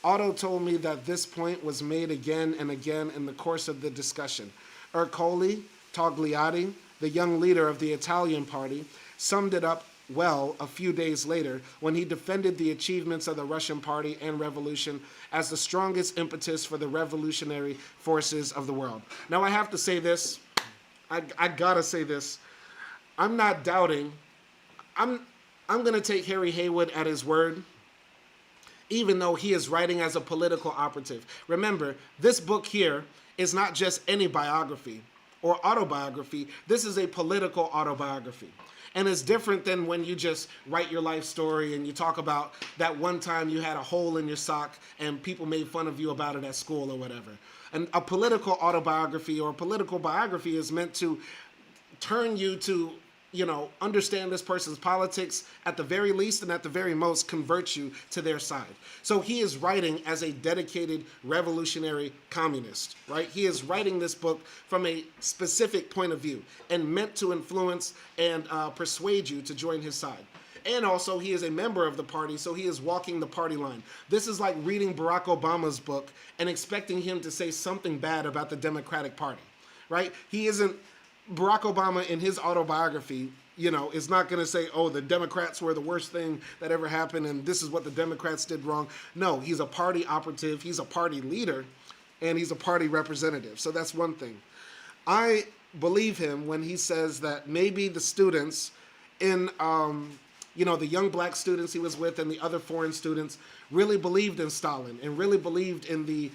Otto told me that this point was made again and again in the course of the discussion. Ercole Togliatti, the young leader of the Italian party, summed it up well a few days later when he defended the achievements of the Russian party and revolution as the strongest impetus for the revolutionary forces of the world. Now I have to say this, I gotta say this, I'm not doubting, I'm gonna take Harry Haywood at his word, even though he is writing as a political operative. Remember, this book here is not just any biography or autobiography, this is a political autobiography. And it's different than when you just write your life story and you talk about that one time you had a hole in your sock and people made fun of you about it at school or whatever. And a political autobiography or a political biography is meant to turn you to, understand this person's politics at the very least, and at the very most convert you to their side. So he is writing as a dedicated revolutionary communist, right? He is writing this book from a specific point of view and meant to influence and persuade you to join his side. And also, he is a member of the party, so he is walking the party line. This is like reading Barack Obama's book and expecting him to say something bad about the Democratic Party, right? He isn't, Barack Obama in his autobiography, is not going to say, oh, the Democrats were the worst thing that ever happened and this is what the Democrats did wrong. No, he's a party operative, he's a party leader, and he's a party representative. So that's one thing. I believe him when he says that maybe the students in, the young black students he was with and the other foreign students really believed in Stalin and really believed in the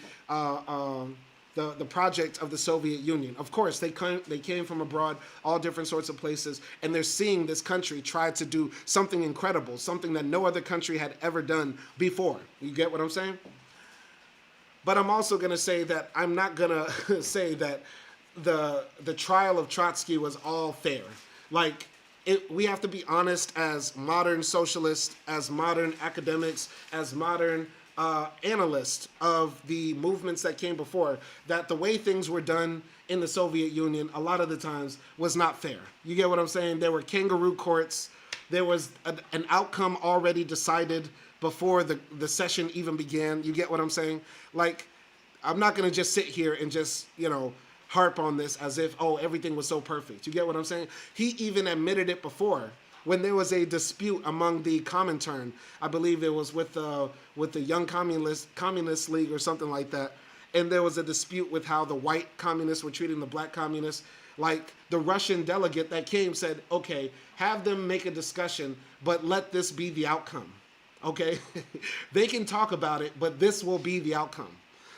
project of the Soviet Union. Of course, they came from abroad, all different sorts of places, and they're seeing this country try to do something incredible, something that no other country had ever done before. You get what I'm saying? But I'm also going to say that I'm not going to say that the trial of Trotsky was all fair. We have to be honest as modern socialists, as modern academics, as modern analyst of the movements that came before, that the way things were done in the Soviet Union a lot of the times was not fair. You get what I'm saying? There were kangaroo courts. There was an outcome already decided before the session even began. You get what I'm saying? I'm not going to just sit here and just, harp on this as if, oh, everything was so perfect. You get what I'm saying? He even admitted it before. When there was a dispute among the Comintern, I believe it was with the Young Communist League or something like that, and there was a dispute with how the white communists were treating the black communists. The Russian delegate that came said, okay, have them make a discussion, but let this be the outcome, okay? They can talk about it, but this will be the outcome.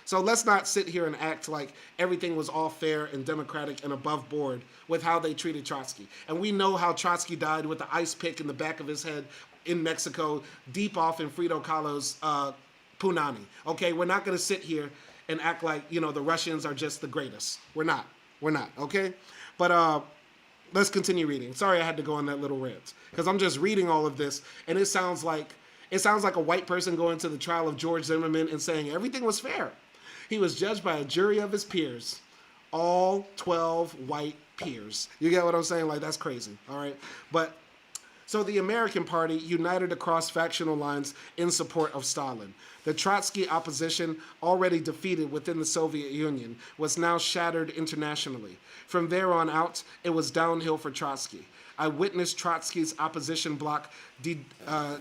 So let's not sit here and act like everything was all fair and democratic and above board with how they treated Trotsky. And we know how Trotsky died with the ice pick in the back of his head in Mexico, deep off in Frida Kahlo's punani. Okay, we're not going to sit here and act like, the Russians are just the greatest. We're not, okay? But let's continue reading. Sorry I had to go on that little rant, because I'm just reading all of this, and it sounds like a white person going to the trial of George Zimmerman and saying everything was fair. He was judged by a jury of his peers, all 12 white peers. You get what I'm saying? That's crazy, all right? But, so the American Party united across factional lines in support of Stalin. The Trotsky opposition, already defeated within the Soviet Union, was now shattered internationally. From there on out, it was downhill for Trotsky. I witnessed Trotsky's opposition bloc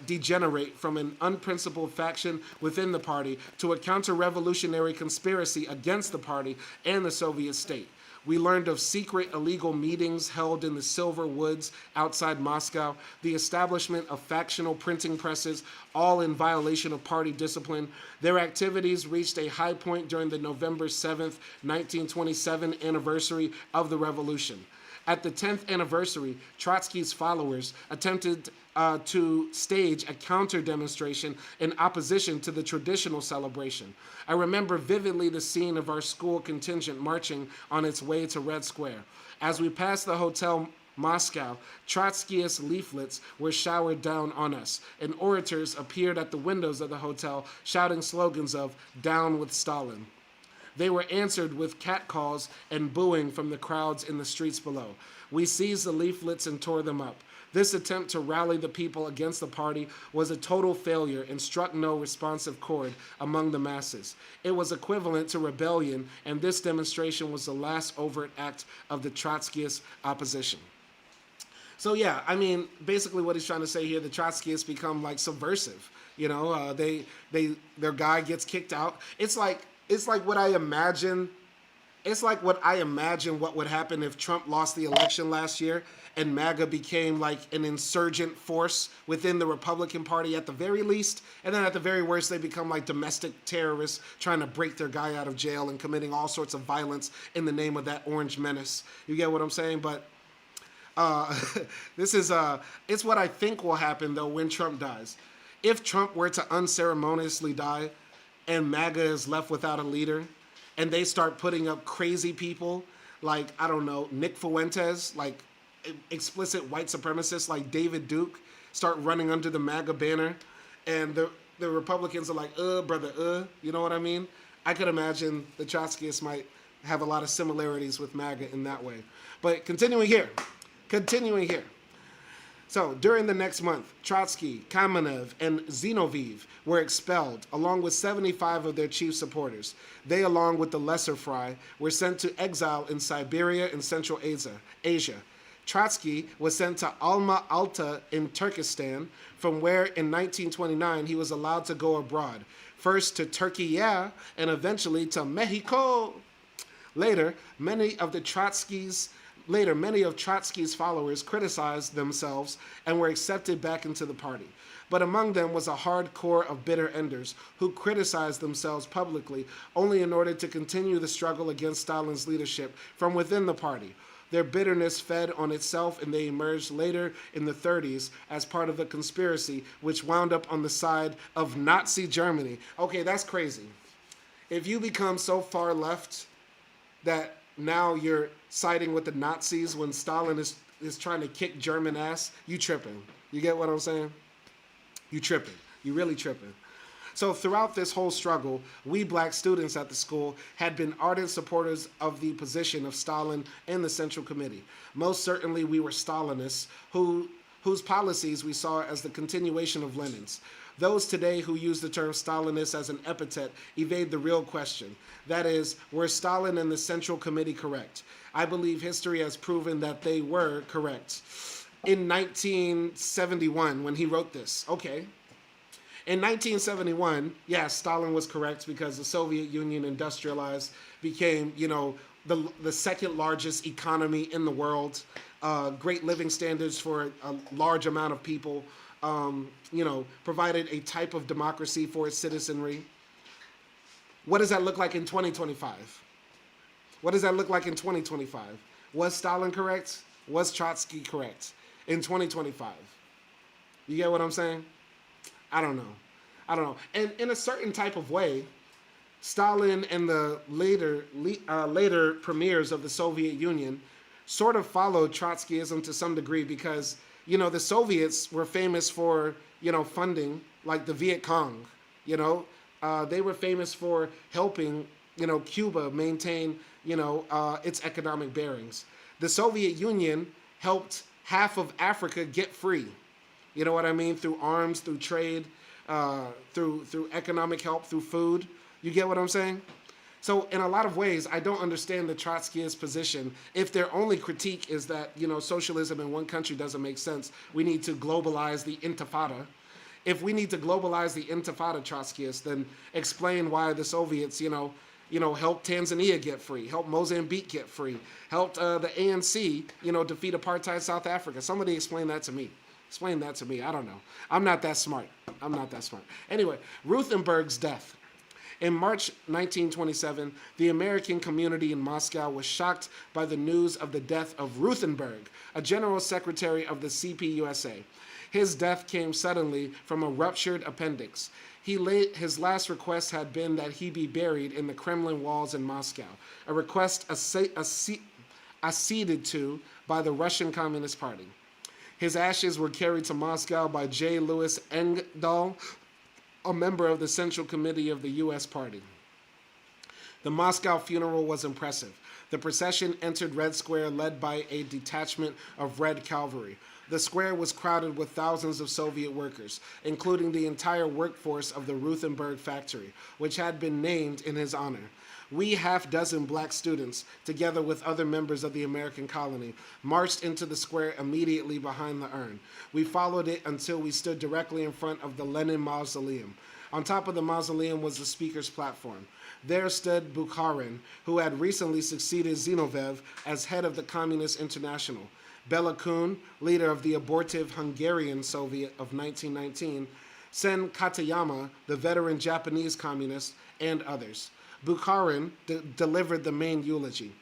degenerate from an unprincipled faction within the party to a counter-revolutionary conspiracy against the party and the Soviet state. We learned of secret illegal meetings held in the Silver Woods outside Moscow, the establishment of factional printing presses, all in violation of party discipline. Their activities reached a high point during the November 7th, 1927 anniversary of the revolution. At the 10th anniversary, Trotsky's followers attempted to stage a counter demonstration in opposition to the traditional celebration. I remember vividly the scene of our school contingent marching on its way to Red Square. As we passed the Hotel Moscow, Trotskyist leaflets were showered down on us, and orators appeared at the windows of the hotel shouting slogans of "Down with Stalin." They were answered with catcalls and booing from the crowds in the streets below. We seized the leaflets and tore them up. This attempt to rally the people against the party was a total failure and struck no responsive chord among the masses. It was equivalent to rebellion, and this demonstration was the last overt act of the Trotskyist opposition. So yeah, I mean, basically what he's trying to say here, the Trotskyists become like subversive. Their guy gets kicked out. It's like what I imagine. It's like what I imagine what would happen if Trump lost the election last year and MAGA became like an insurgent force within the Republican Party at the very least, and then at the very worst they become like domestic terrorists trying to break their guy out of jail and committing all sorts of violence in the name of that orange menace. You get what I'm saying? But it's what I think will happen though when Trump dies. If Trump were to unceremoniously die and MAGA is left without a leader, and they start putting up crazy people like, I don't know, Nick Fuentes, like explicit white supremacists like David Duke, start running under the MAGA banner, and the Republicans are like, brother, you know what I mean? I could imagine the Trotskyists might have a lot of similarities with MAGA in that way. But continuing here. So, during the next month, Trotsky, Kamenev, and Zinoviev were expelled, along with 75 of their chief supporters. They, along with the lesser fry, were sent to exile in Siberia and Central Asia. Trotsky was sent to Alma-Ata in Turkestan, from where in 1929 he was allowed to go abroad, first to Turkey, and eventually to Mexico. Later, many of Trotsky's followers criticized themselves and were accepted back into the party. But among them was a hard core of bitter enders who criticized themselves publicly only in order to continue the struggle against Stalin's leadership from within the party. Their bitterness fed on itself, and they emerged later in the 30s as part of the conspiracy which wound up on the side of Nazi Germany. Okay, that's crazy. If you become so far left that now you're siding with the Nazis when Stalin is trying to kick German ass, you tripping. You get what I'm saying? You tripping. You really tripping. So throughout this whole struggle, we black students at the school had been ardent supporters of the position of Stalin and the Central Committee. Most certainly we were Stalinists whose policies we saw as the continuation of Lenin's. Those today who use the term Stalinist as an epithet evade the real question. That is, were Stalin and the Central Committee correct? I believe history has proven that they were correct. In 1971, when he wrote this, okay. In 1971, yes, Stalin was correct because the Soviet Union industrialized, became, the second largest economy in the world, great living standards for a large amount of people, provided a type of democracy for its citizenry. What does that look like in 2025? What does that look like in 2025? Was Stalin correct? Was Trotsky correct in 2025? You get what I'm saying? I don't know. And in a certain type of way, Stalin and the later premiers of the Soviet Union sort of followed Trotskyism to some degree because, the Soviets were famous for, funding, like the Viet Cong, they were famous for helping, Cuba maintain, its economic bearings. The Soviet Union helped half of Africa get free. You know what I mean? Through arms, through trade, through economic help, through food. You get what I'm saying? So in a lot of ways, I don't understand the Trotskyist position. If their only critique is that, socialism in one country doesn't make sense, we need to globalize the intifada. If we need to globalize the intifada, Trotskyists, then explain why the Soviets, helped Tanzania get free, helped Mozambique get free, helped the ANC, defeat apartheid South Africa. Somebody explain that to me. Explain that to me. I don't know. I'm not that smart. Anyway, Ruthenberg's death. In March 1927, the American community in Moscow was shocked by the news of the death of Ruthenberg, a general secretary of the CPUSA. His death came suddenly from a ruptured appendix. His last request had been that he be buried in the Kremlin walls in Moscow, a request acceded to by the Russian Communist Party. His ashes were carried to Moscow by J. Louis Engdahl, a member of the Central Committee of the U.S. Party. The Moscow funeral was impressive. The procession entered Red Square led by a detachment of Red Cavalry. The square was crowded with thousands of Soviet workers, including the entire workforce of the Ruthenberg factory, which had been named in his honor. We half-dozen black students, together with other members of the American colony, marched into the square immediately behind the urn. We followed it until we stood directly in front of the Lenin Mausoleum. On top of the mausoleum was the speaker's platform. There stood Bukharin, who had recently succeeded Zinoviev as head of the Communist International, Bela Kun, leader of the abortive Hungarian Soviet of 1919, Sen Katayama, the veteran Japanese communist, and others. Bukharin delivered the main eulogy.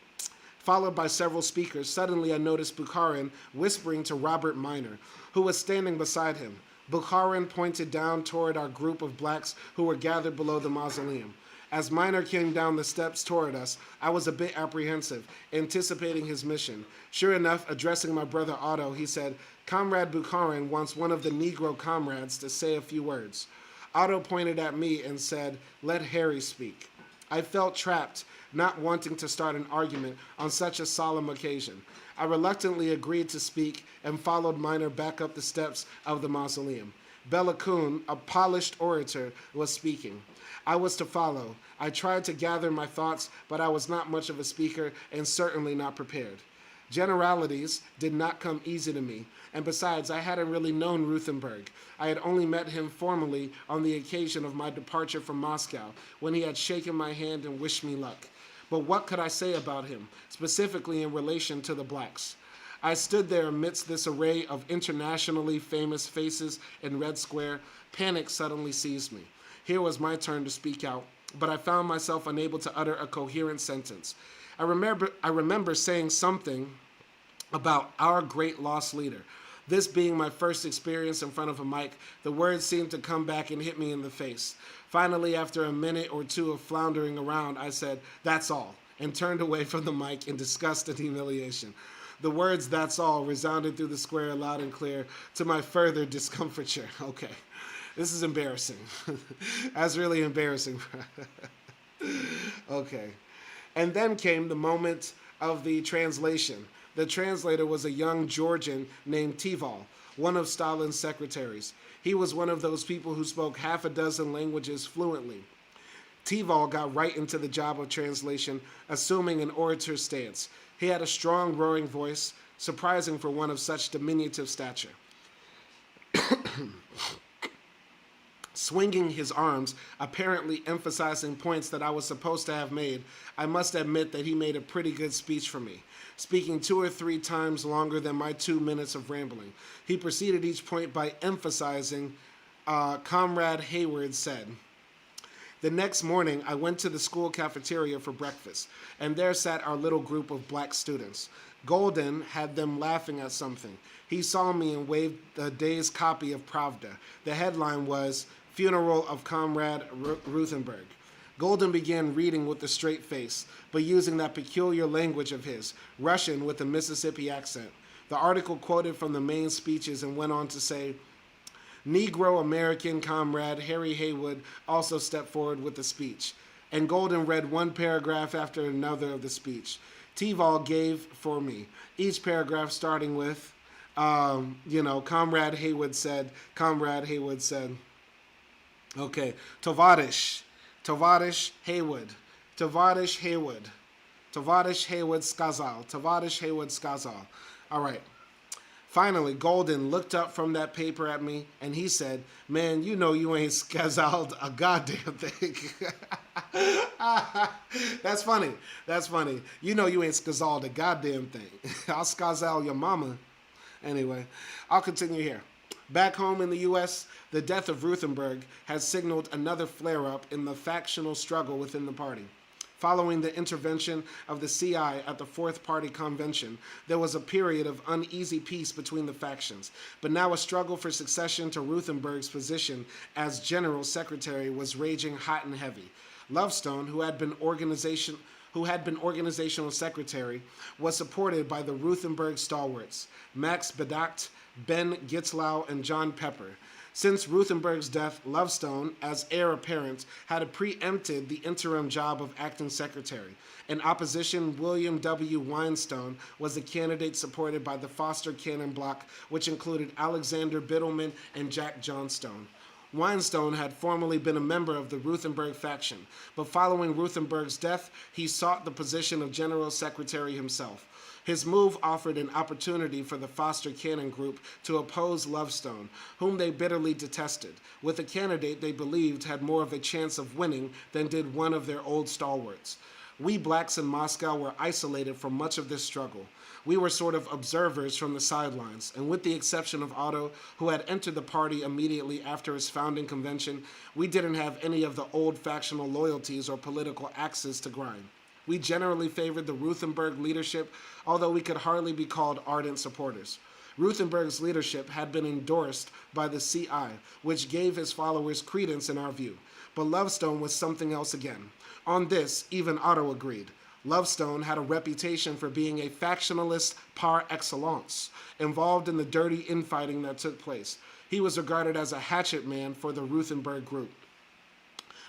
Followed by several speakers, suddenly I noticed Bukharin whispering to Robert Minor, who was standing beside him. Bukharin pointed down toward our group of blacks who were gathered below the mausoleum. As Minor came down the steps toward us, I was a bit apprehensive, anticipating his mission. Sure enough, addressing my brother Otto, he said, "Comrade Bukharin wants one of the Negro comrades to say a few words." Otto pointed at me and said, "Let Harry speak." I felt trapped, not wanting to start an argument on such a solemn occasion. I reluctantly agreed to speak and followed Minor back up the steps of the mausoleum. Bela Kun, a polished orator, was speaking. I was to follow. I tried to gather my thoughts, but I was not much of a speaker and certainly not prepared. Generalities did not come easy to me, and besides, I hadn't really known Ruthenberg. I had only met him formally on the occasion of my departure from Moscow, when he had shaken my hand and wished me luck. But what could I say about him, specifically in relation to the blacks? I stood there amidst this array of internationally famous faces in Red Square. Panic suddenly seized me. Here was my turn to speak out, but I found myself unable to utter a coherent sentence. I remember saying something about our great lost leader. This being my first experience in front of a mic, the words seemed to come back and hit me in the face. Finally, after a minute or two of floundering around, I said, "That's all," and turned away from the mic in disgust and humiliation. The words, "That's all," resounded through the square loud and clear, to my further discomfiture. Okay, this is embarrassing. That's really embarrassing. Okay. And then came the moment of the translation. The translator was a young Georgian named Tival, one of Stalin's secretaries. He was one of those people who spoke half a dozen languages fluently. Tival got right into the job of translation, assuming an orator's stance. He had a strong, roaring voice, surprising for one of such diminutive stature. Swinging his arms, apparently emphasizing points that I was supposed to have made, I must admit that he made a pretty good speech for me, speaking 2 or 3 times longer than my 2 minutes of rambling. He preceded each point by emphasizing, Comrade Haywood said. The next morning, I went to the school cafeteria for breakfast, and there sat our little group of black students. Golden had them laughing at something. He saw me and waved the day's copy of Pravda. The headline was, "Funeral of Comrade Ruthenberg." Golden began reading with a straight face, but using that peculiar language of his, Russian with a Mississippi accent. The article quoted from the main speeches and went on to say, Negro American comrade Harry Haywood also stepped forward with the speech. And Golden read one paragraph after another of the speech. Tival gave for me, each paragraph starting with, Comrade Haywood said, okay, Tovarish Haywood, Tovarish Haywood skazal. All right. Finally, Golden looked up from that paper at me, and he said, "Man, you know you ain't skazaled a goddamn thing." That's funny. You know you ain't skazaled a goddamn thing. I'll skazal your mama. Anyway, I'll continue here. Back home in the U.S., the death of Ruthenberg has signaled another flare-up in the factional struggle within the party. Following the intervention of the CI at the Fourth Party Convention, there was a period of uneasy peace between the factions, but now a struggle for succession to Ruthenberg's position as General Secretary was raging hot and heavy. Lovestone, who had been organizational secretary, was supported by the Ruthenberg stalwarts, Max Bedacht, Ben Gitzlau, and John Pepper. Since Ruthenberg's death, Lovestone, as heir apparent, had preempted the interim job of acting secretary. In opposition, William W. Weinstone was the candidate supported by the Foster Cannon bloc, which included Alexander Biddleman and Jack Johnstone. Weinstone had formerly been a member of the Ruthenberg faction, but following Ruthenberg's death, he sought the position of General Secretary himself. His move offered an opportunity for the Foster Cannon group to oppose Lovestone, whom they bitterly detested, with a candidate they believed had more of a chance of winning than did one of their old stalwarts. We blacks in Moscow were isolated from much of this struggle. We were sort of observers from the sidelines, and with the exception of Otto, who had entered the party immediately after its founding convention, we didn't have any of the old factional loyalties or political axes to grind. We generally favored the Ruthenberg leadership, although we could hardly be called ardent supporters. Ruthenberg's leadership had been endorsed by the CI, which gave his followers credence in our view. But Lovestone was something else again. On this, even Otto agreed. Lovestone had a reputation for being a factionalist par excellence, involved in the dirty infighting that took place. He was regarded as a hatchet man for the Ruthenberg group.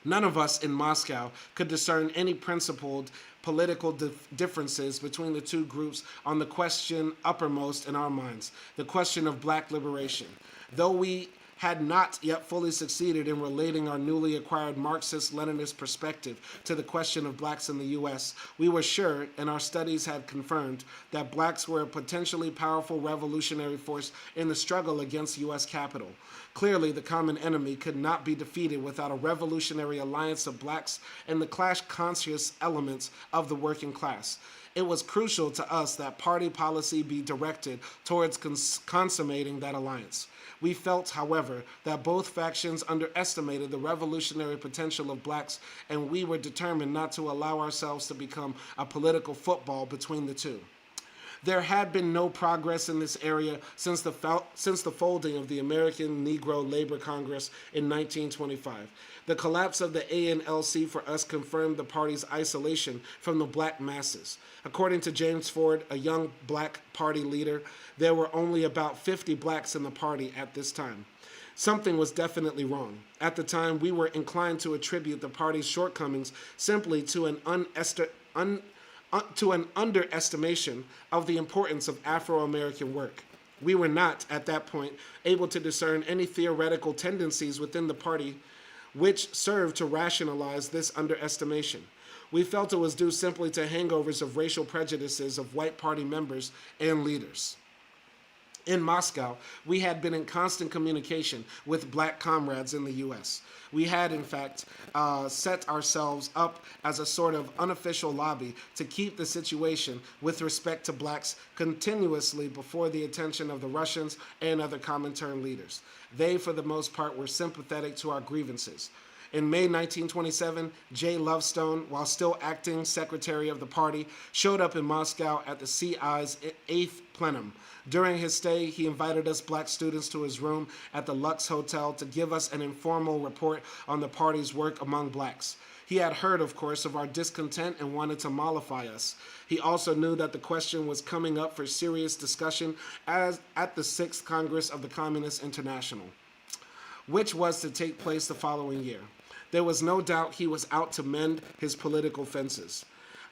None of us in Moscow could discern any principled political differences between the two groups on the question uppermost in our minds, the question of black liberation. Though we had not yet fully succeeded in relating our newly acquired Marxist-Leninist perspective to the question of blacks in the U.S., we were sure, and our studies had confirmed, that blacks were a potentially powerful revolutionary force in the struggle against U.S. capital. Clearly, the common enemy could not be defeated without a revolutionary alliance of blacks and the class-conscious elements of the working class. It was crucial to us that party policy be directed towards consummating that alliance. We felt, however, that both factions underestimated the revolutionary potential of blacks, and we were determined not to allow ourselves to become a political football between the two. There had been no progress in this area since the folding of the American Negro Labor Congress in 1925. The collapse of the ANLC for us confirmed the party's isolation from the black masses. According to James Ford, a young black party leader, there were only about 50 blacks in the party at this time. Something was definitely wrong. At the time, we were inclined to attribute the party's shortcomings simply to an underestimation of the importance of Afro-American work. We were not, at that point, able to discern any theoretical tendencies within the party which served to rationalize this underestimation. We felt it was due simply to hangovers of racial prejudices of white party members and leaders. In Moscow, we had been in constant communication with black comrades in the U.S. We had, in fact, set ourselves up as a sort of unofficial lobby to keep the situation with respect to blacks continuously before the attention of the Russians and other Comintern leaders. They, for the most part, were sympathetic to our grievances. In May 1927, J. Lovestone, while still acting secretary of the party, showed up in Moscow at the CI's 8th plenum. During his stay, he invited us black students to his room at the Lux Hotel to give us an informal report on the party's work among blacks. He had heard, of course, of our discontent and wanted to mollify us. He also knew that the question was coming up for serious discussion at the 6th Congress of the Communist International, which was to take place the following year. There was no doubt he was out to mend his political fences.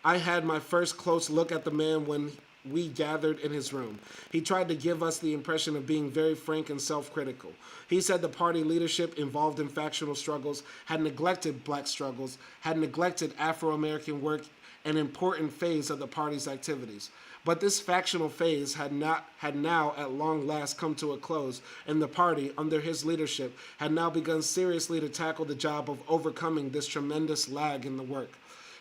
I had my first close look at the man when we gathered in his room. He tried to give us the impression of being very frank and self-critical. He said the party leadership involved in factional struggles had neglected black struggles, had neglected Afro-American work, an important phase of the party's activities. But this factional phase had now at long last come to a close, and the party, under his leadership, had now begun seriously to tackle the job of overcoming this tremendous lag in the work.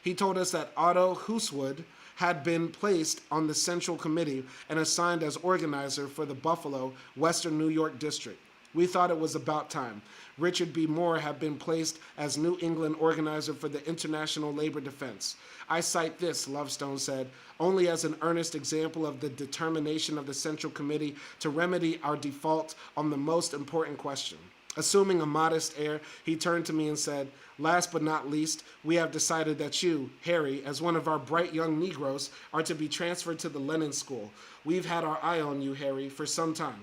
He told us that Otto Haywood had been placed on the Central Committee and assigned as organizer for the Buffalo, Western New York district. We thought it was about time. Richard B. Moore had been placed as New England organizer for the International Labor Defense. I cite this, Lovestone said, only as an earnest example of the determination of the Central Committee to remedy our default on the most important question. Assuming a modest air, he turned to me and said, last but not least, we have decided that you, Harry, as one of our bright young Negroes, are to be transferred to the Lenin School. We've had our eye on you, Harry, for some time.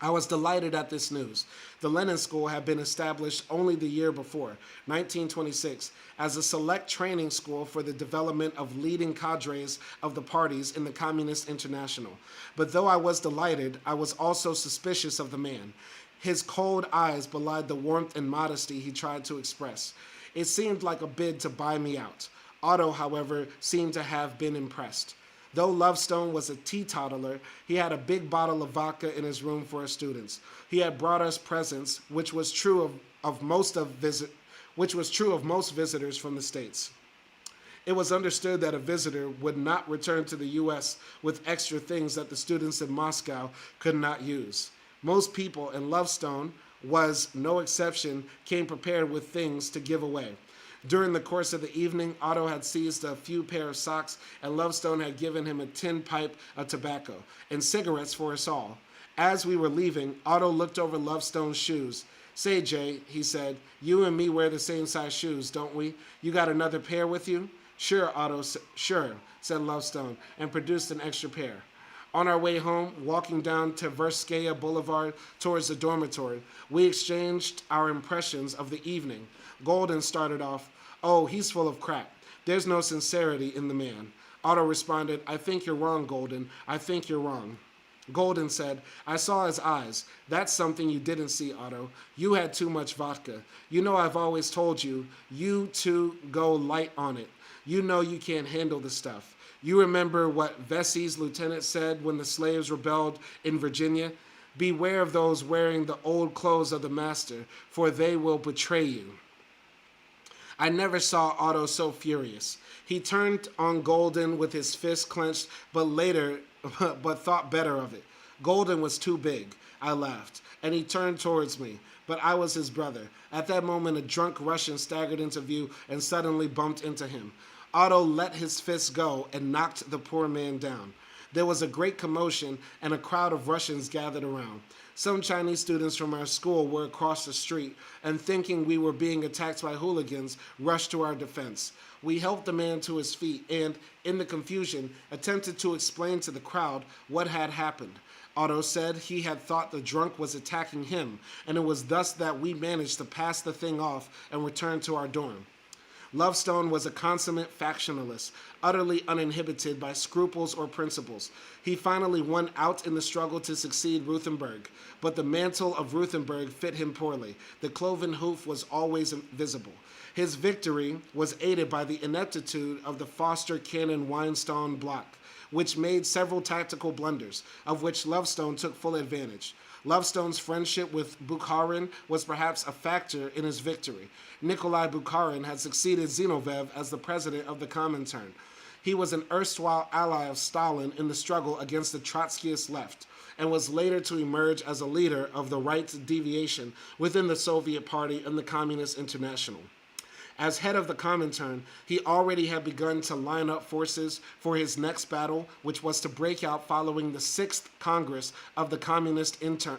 I was delighted at this news. The Lenin School had been established only the year before, 1926, as a select training school for the development of leading cadres of the parties in the Communist International. But though I was delighted, I was also suspicious of the man. His cold eyes belied the warmth and modesty he tried to express. It seemed like a bid to buy me out. Otto, however, seemed to have been impressed. Though Lovestone was a teetotaler, he had a big bottle of vodka in his room for his students. He had brought us presents, which was true of most visitors from the States. It was understood that a visitor would not return to the U.S. with extra things that the students in Moscow could not use. Most people, and Lovestone was no exception, came prepared with things to give away. During the course of the evening, Otto had seized a few pair of socks, and Lovestone had given him a tin pipe of tobacco and cigarettes for us all. As we were leaving, Otto looked over Lovestone's shoes. Say, Jay, he said, you and me wear the same size shoes, don't we? You got another pair with you? Sure, Otto, sure, said Lovestone, and produced an extra pair. On our way home, walking down Tverskaya Boulevard towards the dormitory, we exchanged our impressions of the evening. Golden started off, oh, he's full of crap. There's no sincerity in the man. Otto responded, I think you're wrong, Golden. I think you're wrong. Golden said, I saw his eyes. That's something you didn't see, Otto. You had too much vodka. You know I've always told you, you two go light on it. You know you can't handle the stuff. You remember what Vesey's lieutenant said when the slaves rebelled in Virginia? Beware of those wearing the old clothes of the master, for they will betray you. I never saw Otto so furious. He turned on Golden with his fist clenched, but thought better of it. Golden was too big. I laughed, and he turned towards me, but I was his brother. At that moment, a drunk Russian staggered into view and suddenly bumped into him. Otto let his fist go and knocked the poor man down. There was a great commotion, and a crowd of Russians gathered around. Some Chinese students from our school were across the street, and thinking we were being attacked by hooligans, rushed to our defense. We helped the man to his feet and, in the confusion, attempted to explain to the crowd what had happened. Otto said he had thought the drunk was attacking him, and it was thus that we managed to pass the thing off and return to our dorm. Lovestone was a consummate factionalist, utterly uninhibited by scruples or principles. He finally won out in the struggle to succeed Ruthenberg, but the mantle of Ruthenberg fit him poorly. The cloven hoof was always visible. His victory was aided by the ineptitude of the Foster Cannon Weinstein bloc, which made several tactical blunders, of which Lovestone took full advantage. Lovestone's friendship with Bukharin was perhaps a factor in his victory. Nikolai Bukharin had succeeded Zinoviev as the president of the Comintern. He was an erstwhile ally of Stalin in the struggle against the Trotskyist left, and was later to emerge as a leader of the right deviation within the Soviet Party and the Communist International. As head of the Comintern, he already had begun to line up forces for his next battle, which was to break out following the 6th Congress of the Communist International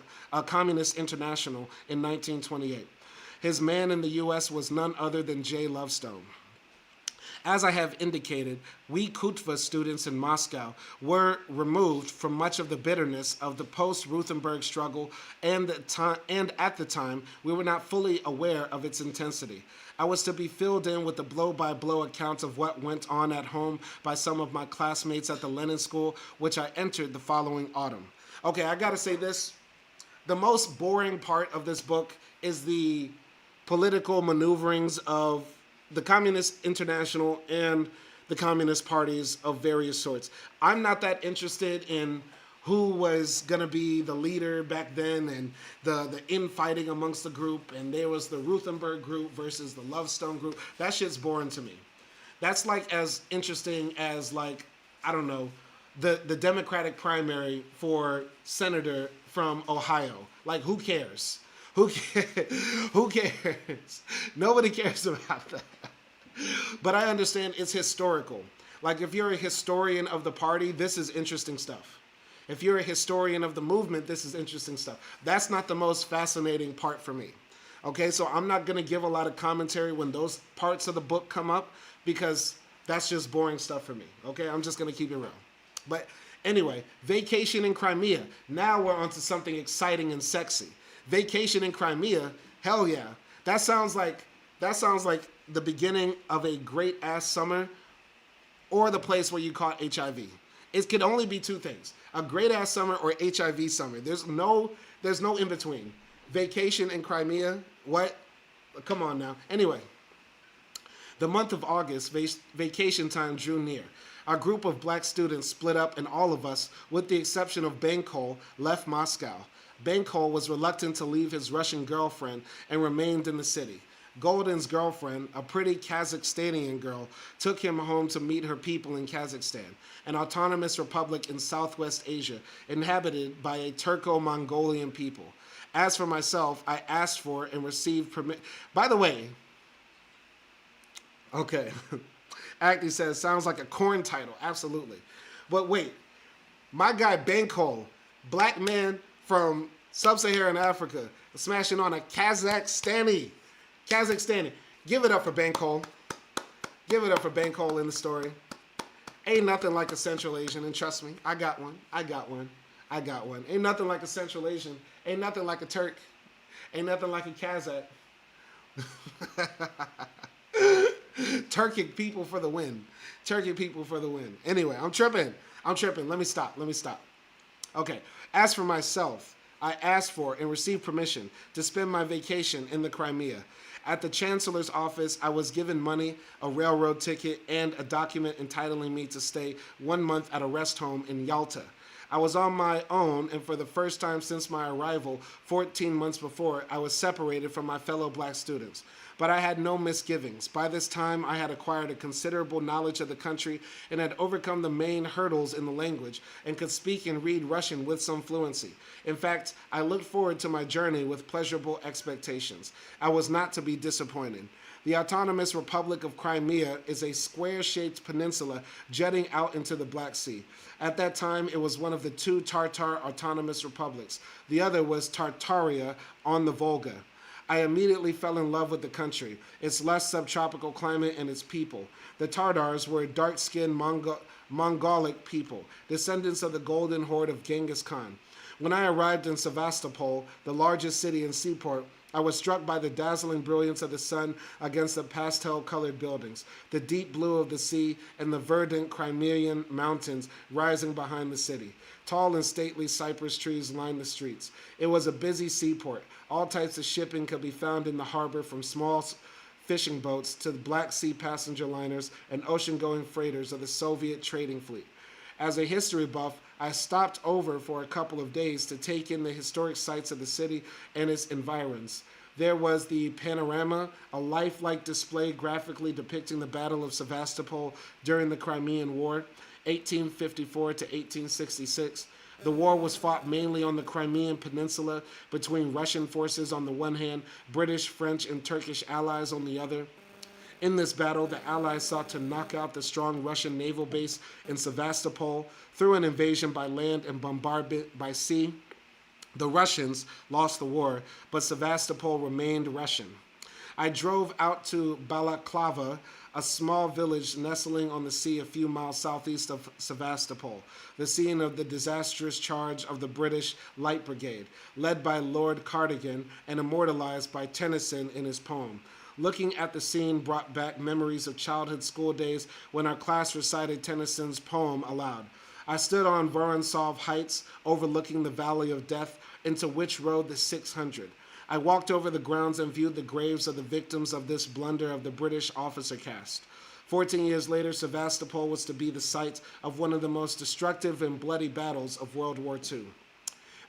in 1928. His man in the U.S. was none other than J. Lovestone. As I have indicated, we Kutva students in Moscow were removed from much of the bitterness of the post-Ruthenberg struggle, and at the time, we were not fully aware of its intensity. I was to be filled in with the blow-by-blow account of what went on at home by some of my classmates at the Lenin School, which I entered the following autumn. Okay, I gotta say this. The most boring part of this book is the political maneuverings of the Communist International and the Communist parties of various sorts. I'm not that interested in who was going to be the leader back then and the infighting amongst the group, and there was the Ruthenberg group versus the Lovestone group. That shit's boring to me. That's like as interesting as, like, I don't know, the Democratic primary for senator from Ohio. Like, who cares? Who cares? Who cares? Nobody cares about that. But I understand it's historical. Like, if you're a historian of the party, this is interesting stuff. If you're a historian of the movement, this is interesting stuff. That's not the most fascinating part for me. Okay, so I'm not going to give a lot of commentary when those parts of the book come up because that's just boring stuff for me. Okay, I'm just going to keep it real. But anyway, Vacation in Crimea. Now we're onto something exciting and sexy. Vacation in Crimea, hell yeah. That sounds like the beginning of a great ass summer or the place where you caught HIV. It could only be two things: a great ass summer or HIV summer. There's no in between. Vacation in Crimea, what? Come on now. Anyway, the month of August, vacation time drew near. Our group of black students split up and all of us, with the exception of Bankol, left Moscow. Bankol was reluctant to leave his Russian girlfriend and remained in the city. Golden's girlfriend, a pretty Kazakhstanian girl, took him home to meet her people in Kazakhstan, an autonomous republic in Southwest Asia, inhabited by a Turco-Mongolian people. As for myself, I asked for and received permission. By the way, okay, Acne says, sounds like a corn title, absolutely. But wait, my guy Bankol, black man from sub-Saharan Africa, smashing on a Kazakhstani. Give it up for Bankol. Give it up for Bankol in the story. Ain't nothing like a Central Asian, and trust me, I got one. Ain't nothing like a Central Asian. Ain't nothing like a Turk. Ain't nothing like a Kazakh. Turkic people for the win. Anyway, I'm tripping. Let me stop. Okay. As for myself, I asked for and received permission to spend my vacation in the Crimea. At the Chancellor's office, I was given money, a railroad ticket, and a document entitling me to stay 1 month at a rest home in Yalta. I was on my own, and for the first time since my arrival 14 months before, I was separated from my fellow black students. But I had no misgivings. By this time, I had acquired a considerable knowledge of the country and had overcome the main hurdles in the language and could speak and read Russian with some fluency. In fact, I looked forward to my journey with pleasurable expectations. I was not to be disappointed. The Autonomous Republic of Crimea is a square-shaped peninsula jutting out into the Black Sea. At that time, it was one of the two Tatar autonomous republics. The other was Tartaria on the Volga. I immediately fell in love with the country, its lush subtropical climate, and its people. The Tatars were a dark-skinned Mongolic people, descendants of the golden horde of Genghis Khan. When I arrived in Sevastopol, the largest city and seaport, I was struck by the dazzling brilliance of the sun against the pastel-colored buildings, the deep blue of the sea, and the verdant Crimean mountains rising behind the city. Tall and stately cypress trees lined the streets. It was a busy seaport. All types of shipping could be found in the harbor, from small fishing boats to the Black Sea passenger liners and ocean-going freighters of the Soviet trading fleet. As a history buff, I stopped over for a couple of days to take in the historic sights of the city and its environs. There was the panorama, a lifelike display graphically depicting the Battle of Sevastopol during the Crimean War, 1854 to 1866. The war was fought mainly on the Crimean Peninsula between Russian forces on the one hand, British, French, and Turkish allies on the other. In this battle, the Allies sought to knock out the strong Russian naval base in Sevastopol through an invasion by land and bombardment by sea. The Russians lost the war, but Sevastopol remained Russian. I drove out to Balaklava, a small village nestling on the sea a few miles southeast of Sevastopol, the scene of the disastrous charge of the British Light Brigade, led by Lord Cardigan and immortalized by Tennyson in his poem. Looking at the scene brought back memories of childhood school days when our class recited Tennyson's poem aloud. I stood on Vorontsov Heights, overlooking the Valley of Death, into which rode the 600. I walked over the grounds and viewed the graves of the victims of this blunder of the British officer caste. 14 years later, Sevastopol was to be the site of one of the most destructive and bloody battles of World War II.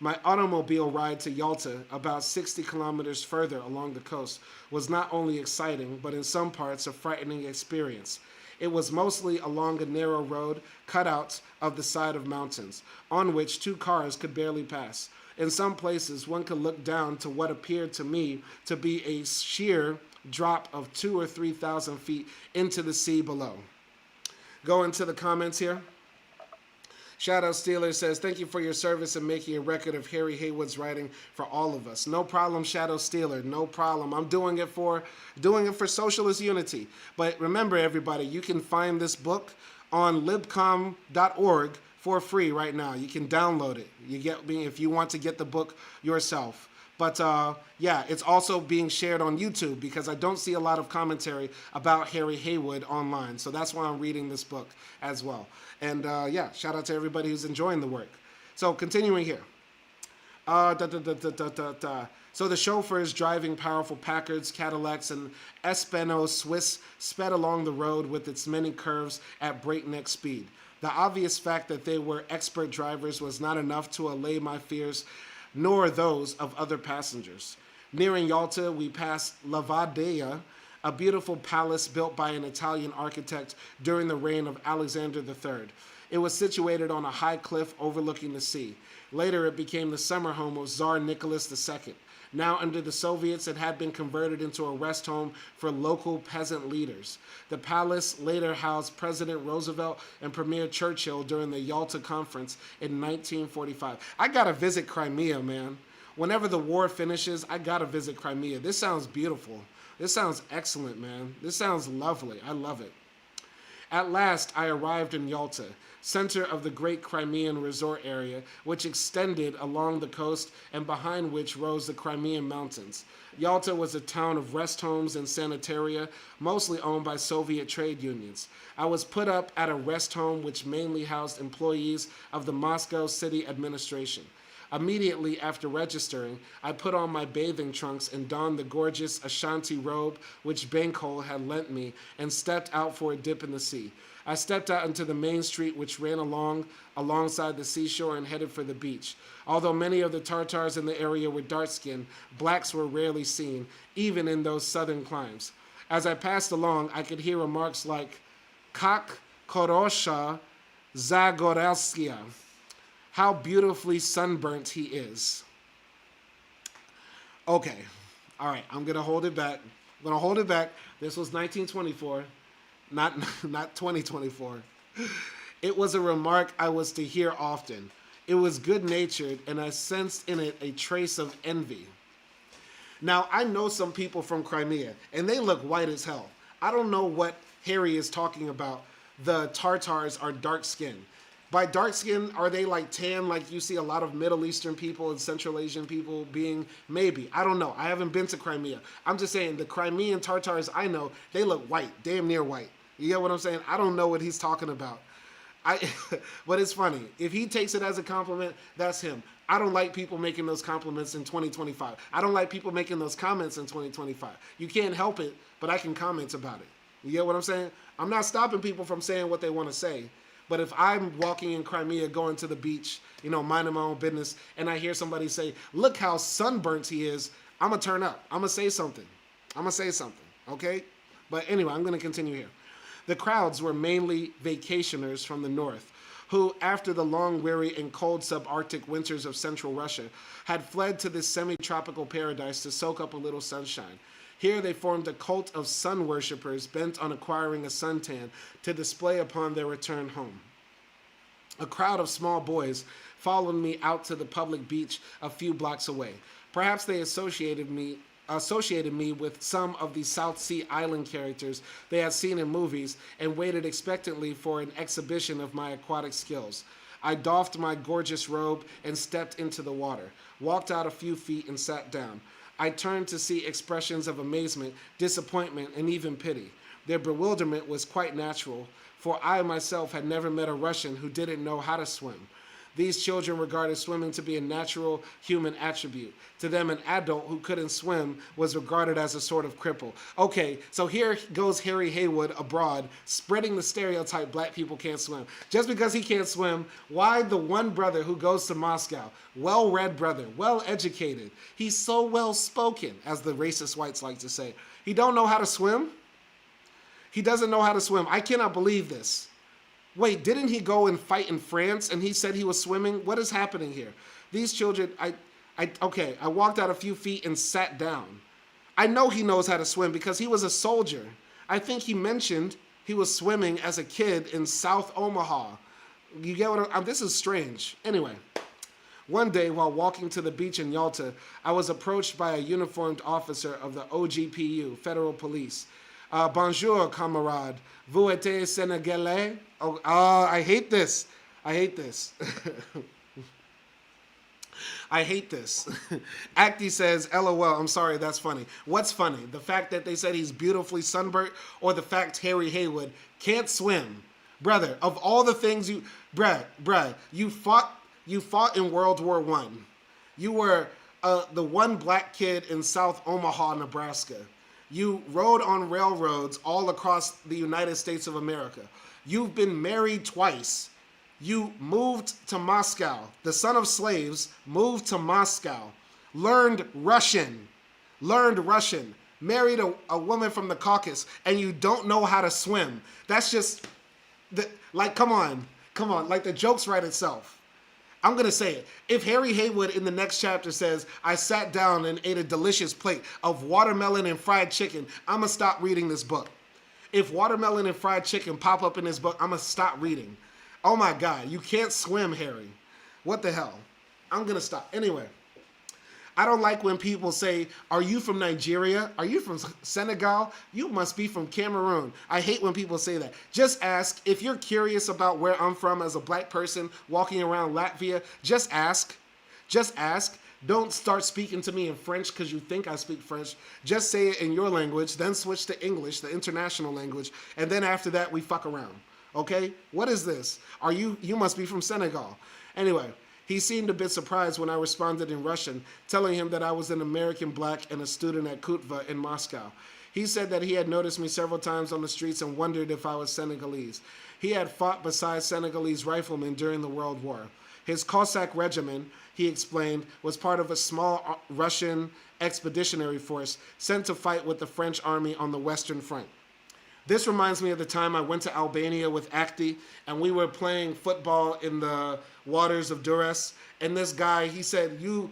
My automobile ride to Yalta, about 60 kilometers further along the coast, was not only exciting, but in some parts a frightening experience. It was mostly along a narrow road cut out of the side of mountains, on which two cars could barely pass. In some places, one could look down to what appeared to me to be a sheer drop of 2,000 or 3,000 feet into the sea below. Go into the comments here. Shadow Steeler says, thank you for your service in making a record of Harry Haywood's writing for all of us. No problem, Shadow Steeler. No problem. I'm doing it for socialist unity. But remember, everybody, you can find this book on libcom.org for free right now. You can download it. You get me if you want to get the book yourself. But yeah, it's also being shared on YouTube because I don't see a lot of commentary about Harry Haywood online. So that's why I'm reading this book as well. And yeah, shout out to everybody who's enjoying the work. So continuing here. So the chauffeurs driving powerful Packards, Cadillacs, and Espano Swiss sped along the road with its many curves at breakneck speed. The obvious fact that they were expert drivers was not enough to allay my fears, nor those of other passengers. Nearing Yalta, we passed Lavadea, a beautiful palace built by an Italian architect during the reign of Alexander III. It was situated on a high cliff overlooking the sea. Later, it became the summer home of Tsar Nicholas II. Now, under the Soviets, it had been converted into a rest home for local peasant leaders. The palace later housed President Roosevelt and Premier Churchill during the Yalta Conference in 1945. I gotta visit Crimea, man. Whenever the war finishes, I gotta visit Crimea. This sounds beautiful. This sounds excellent, man. This sounds lovely. I love it. At last, I arrived in Yalta, center of the great Crimean resort area, which extended along the coast and behind which rose the Crimean Mountains. Yalta was a town of rest homes and sanitaria, mostly owned by Soviet trade unions. I was put up at a rest home which mainly housed employees of the Moscow city administration. Immediately after registering, I put on my bathing trunks and donned the gorgeous Ashanti robe which Bankhole had lent me and stepped out for a dip in the sea. I stepped out into the main street which ran alongside the seashore and headed for the beach. Although many of the Tartars in the area were dark-skinned, blacks were rarely seen, even in those southern climes. As I passed along, I could hear remarks like, Kak Korosha Zagorelskia. How beautifully sunburnt he is. Okay, all right, I'm gonna hold it back. This was 1924, not 2024. It was a remark I was to hear often. It was good-natured, and I sensed in it a trace of envy. Now, I know some people from Crimea, and they look white as hell. I don't know what Harry is talking about. The Tartars are dark-skinned. By dark skin, are they like tan, like you see a lot of Middle Eastern people and Central Asian people being? Maybe. I don't know. I haven't been to Crimea. I'm just saying the Crimean Tartars I know, they look white, damn near white. You get what I'm saying? I don't know what he's talking about. But it's funny. If he takes it as a compliment, that's him. I don't like people making those compliments in 2025. I don't like people making those comments in 2025. You can't help it, but I can comment about it. You get what I'm saying? I'm not stopping people from saying what they want to say. But if I'm walking in Crimea, going to the beach, you know, minding my own business, and I hear somebody say, look how sunburnt he is, I'm going to turn up. I'm going to say something. Okay? But anyway, I'm going to continue here. The crowds were mainly vacationers from the north, who, after the long, weary, and cold subarctic winters of central Russia, had fled to this semi-tropical paradise to soak up a little sunshine. Here they formed a cult of sun worshippers bent on acquiring a suntan to display upon their return home. A crowd of small boys followed me out to the public beach a few blocks away. Perhaps they associated me with some of the South Sea Island characters they had seen in movies and waited expectantly for an exhibition of my aquatic skills. I doffed my gorgeous robe and stepped into the water, walked out a few feet and sat down. I turned to see expressions of amazement, disappointment, and even pity. Their bewilderment was quite natural, for I myself had never met a Russian who didn't know how to swim. These children regarded swimming to be a natural human attribute. To them, an adult who couldn't swim was regarded as a sort of cripple. Okay, so here goes Harry Haywood abroad, spreading the stereotype black people can't swim. Just because he can't swim, why the one brother who goes to Moscow, well-read brother, well-educated, he's so well-spoken, as the racist whites like to say, he don't know how to swim? He doesn't know how to swim. I cannot believe this. Wait, didn't he go and fight in France and he said he was swimming? What is happening here? These children, okay, I walked out a few feet and sat down. I know he knows how to swim because he was a soldier. I think he mentioned he was swimming as a kid in South Omaha. You get what this is strange. Anyway, one day while walking to the beach in Yalta, I was approached by a uniformed officer of the OGPU, Federal Police. Bonjour, camarade. Vous êtes Sénégalais? Oh, I hate this. I hate this. I hate this. Acti says, LOL, I'm sorry, that's funny. What's funny? The fact that they said he's beautifully sunburnt, or the fact Harry Haywood can't swim? Brother, of all the things you... Bruh, you fought in World War I. You were the one black kid in South Omaha, Nebraska. You rode on railroads all across the United States of America. You've been married twice. You moved to Moscow. The son of slaves moved to Moscow. Learned Russian. Married a woman from the Caucasus, and you don't know how to swim. That's just, come on. Like, the joke's write itself. I'm going to say it. If Harry Haywood in the next chapter says, I sat down and ate a delicious plate of watermelon and fried chicken, I'm going to stop reading this book. If watermelon and fried chicken pop up in this book, I'm going to stop reading. Oh my God, you can't swim, Harry. What the hell? I'm going to stop. Anyway, I don't like when people say, are you from Nigeria? Are you from Senegal? You must be from Cameroon. I hate when people say that. Just ask. If you're curious about where I'm from as a black person walking around Latvia, just ask. Just ask. Don't start speaking to me in French because you think I speak French. Just say it in your language, then switch to English, the international language, and then after that, we fuck around. Okay? What is this? You must be from Senegal. Anyway, he seemed a bit surprised when I responded in Russian, telling him that I was an American black and a student at Kutva in Moscow. He said that he had noticed me several times on the streets and wondered if I was Senegalese. He had fought beside Senegalese riflemen during the World War. His Cossack regiment, he explained, was part of a small Russian expeditionary force sent to fight with the French army on the Western Front. This reminds me of the time I went to Albania with Acti, and we were playing football in the waters of Durrës, and this guy, he said, you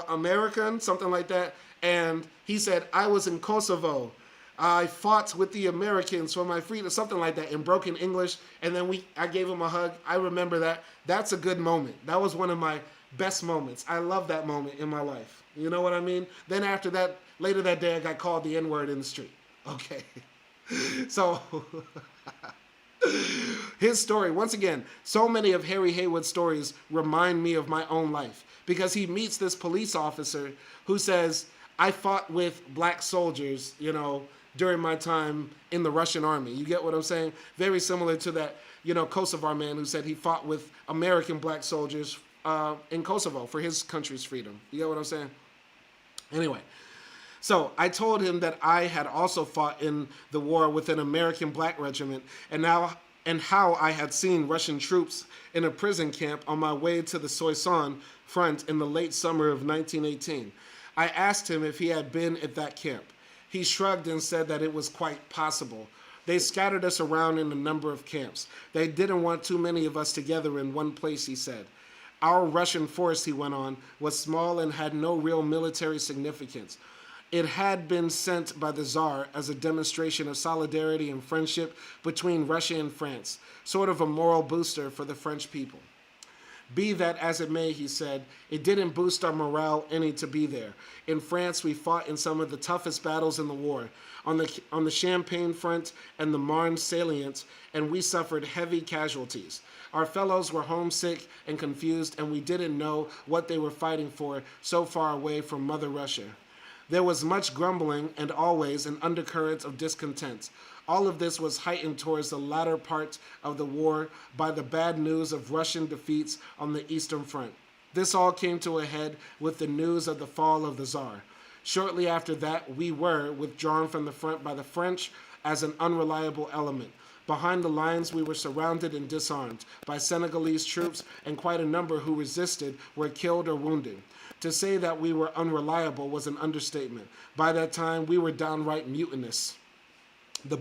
American, something like that, and he said, I was in Kosovo. I fought with the Americans for my freedom, something like that, in broken English, and then I gave him a hug. I remember that. That's a good moment. That was one of my best moments. I love that moment in my life. You know what I mean? Then after that, later that day, I got called the N-word in the street. Okay. So, his story, once again, so many of Harry Haywood's stories remind me of my own life, because he meets this police officer who says, I fought with black soldiers, during my time in the Russian army. You get what I'm saying? Very similar to that, Kosovar man who said he fought with American black soldiers in Kosovo for his country's freedom. You get what I'm saying? Anyway. So I told him that I had also fought in the war with an American black regiment, and how I had seen Russian troops in a prison camp on my way to the Soissons front in the late summer of 1918. I asked him if he had been at that camp. He shrugged and said that it was quite possible. They scattered us around in a number of camps. They didn't want too many of us together in one place, he said. Our Russian force, he went on, was small and had no real military significance. It had been sent by the Tsar as a demonstration of solidarity and friendship between Russia and France, sort of a moral booster for the French people. Be that as it may, he said, it didn't boost our morale any to be there. In France, we fought in some of the toughest battles in the war, on the Champagne front and the Marne salient, and we suffered heavy casualties. Our fellows were homesick and confused, and we didn't know what they were fighting for so far away from Mother Russia. There was much grumbling and always an undercurrent of discontent. All of this was heightened towards the latter part of the war by the bad news of Russian defeats on the Eastern Front. This all came to a head with the news of the fall of the Tsar. Shortly after that, we were withdrawn from the front by the French as an unreliable element. Behind the lines, we were surrounded and disarmed by Senegalese troops, and quite a number who resisted were killed or wounded. To say that we were unreliable was an understatement. By that time, we were downright mutinous. The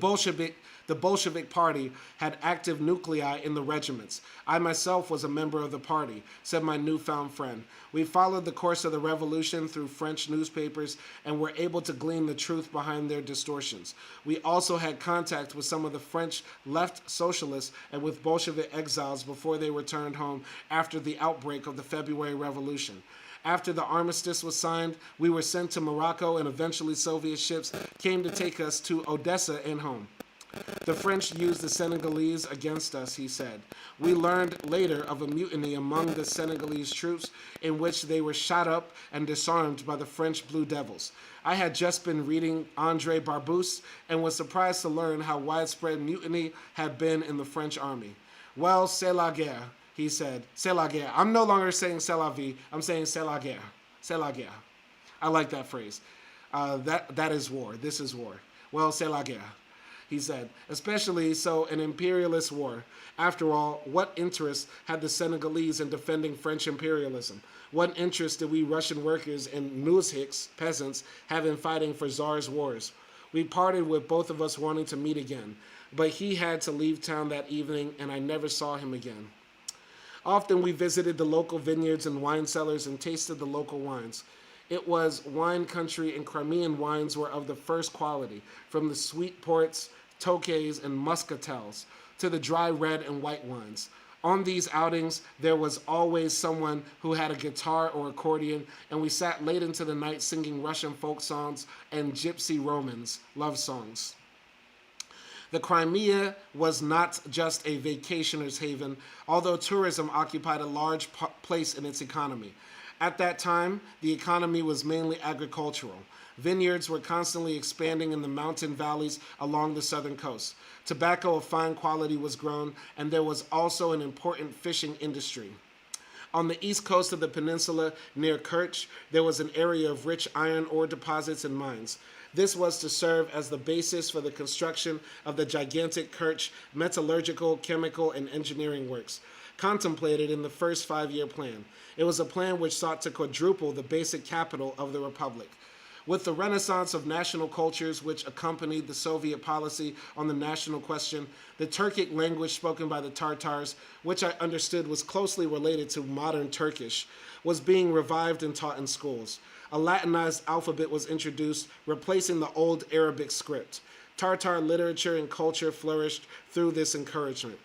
Bolshevik Party had active nuclei in the regiments. I myself was a member of the party, said my newfound friend. We followed the course of the revolution through French newspapers and were able to glean the truth behind their distortions. We also had contact with some of the French left socialists and with Bolshevik exiles before they returned home after the outbreak of the February Revolution. After the armistice was signed, we were sent to Morocco, and eventually Soviet ships came to take us to Odessa and home. The French used the Senegalese against us, he said. We learned later of a mutiny among the Senegalese troops in which they were shot up and disarmed by the French Blue Devils. I had just been reading André Barbus and was surprised to learn how widespread mutiny had been in the French army. Well, c'est la guerre, he said. C'est la guerre. I'm no longer saying c'est la vie. I'm saying c'est la guerre. C'est la guerre. I like that phrase. That is war. This is war. Well, c'est la guerre, he said. Especially so an imperialist war. After all, what interest had the Senegalese in defending French imperialism? What interest did we Russian workers and Nuzhiks, peasants, have in fighting for Tsar's wars? We parted with both of us wanting to meet again, but he had to leave town that evening and I never saw him again. Often we visited the local vineyards and wine cellars and tasted the local wines. It was wine country, and Crimean wines were of the first quality, from the sweet ports, tokais, and muscatels, to the dry red and white wines. On these outings, there was always someone who had a guitar or accordion, and we sat late into the night singing Russian folk songs and Gypsy Romans love songs. The Crimea was not just a vacationer's haven, although tourism occupied a large place in its economy. At that time, the economy was mainly agricultural. Vineyards were constantly expanding in the mountain valleys along the southern coast. Tobacco of fine quality was grown, and there was also an important fishing industry. On the east coast of the peninsula, near Kerch, there was an area of rich iron ore deposits and mines. This was to serve as the basis for the construction of the gigantic Kerch metallurgical, chemical, and engineering works, contemplated in the first 5-year plan. It was a plan which sought to quadruple the basic capital of the Republic. With the renaissance of national cultures which accompanied the Soviet policy on the national question, the Turkic language spoken by the Tartars, which I understood was closely related to modern Turkish, was being revived and taught in schools. A Latinized alphabet was introduced, replacing the old Arabic script. Tartar literature and culture flourished through this encouragement.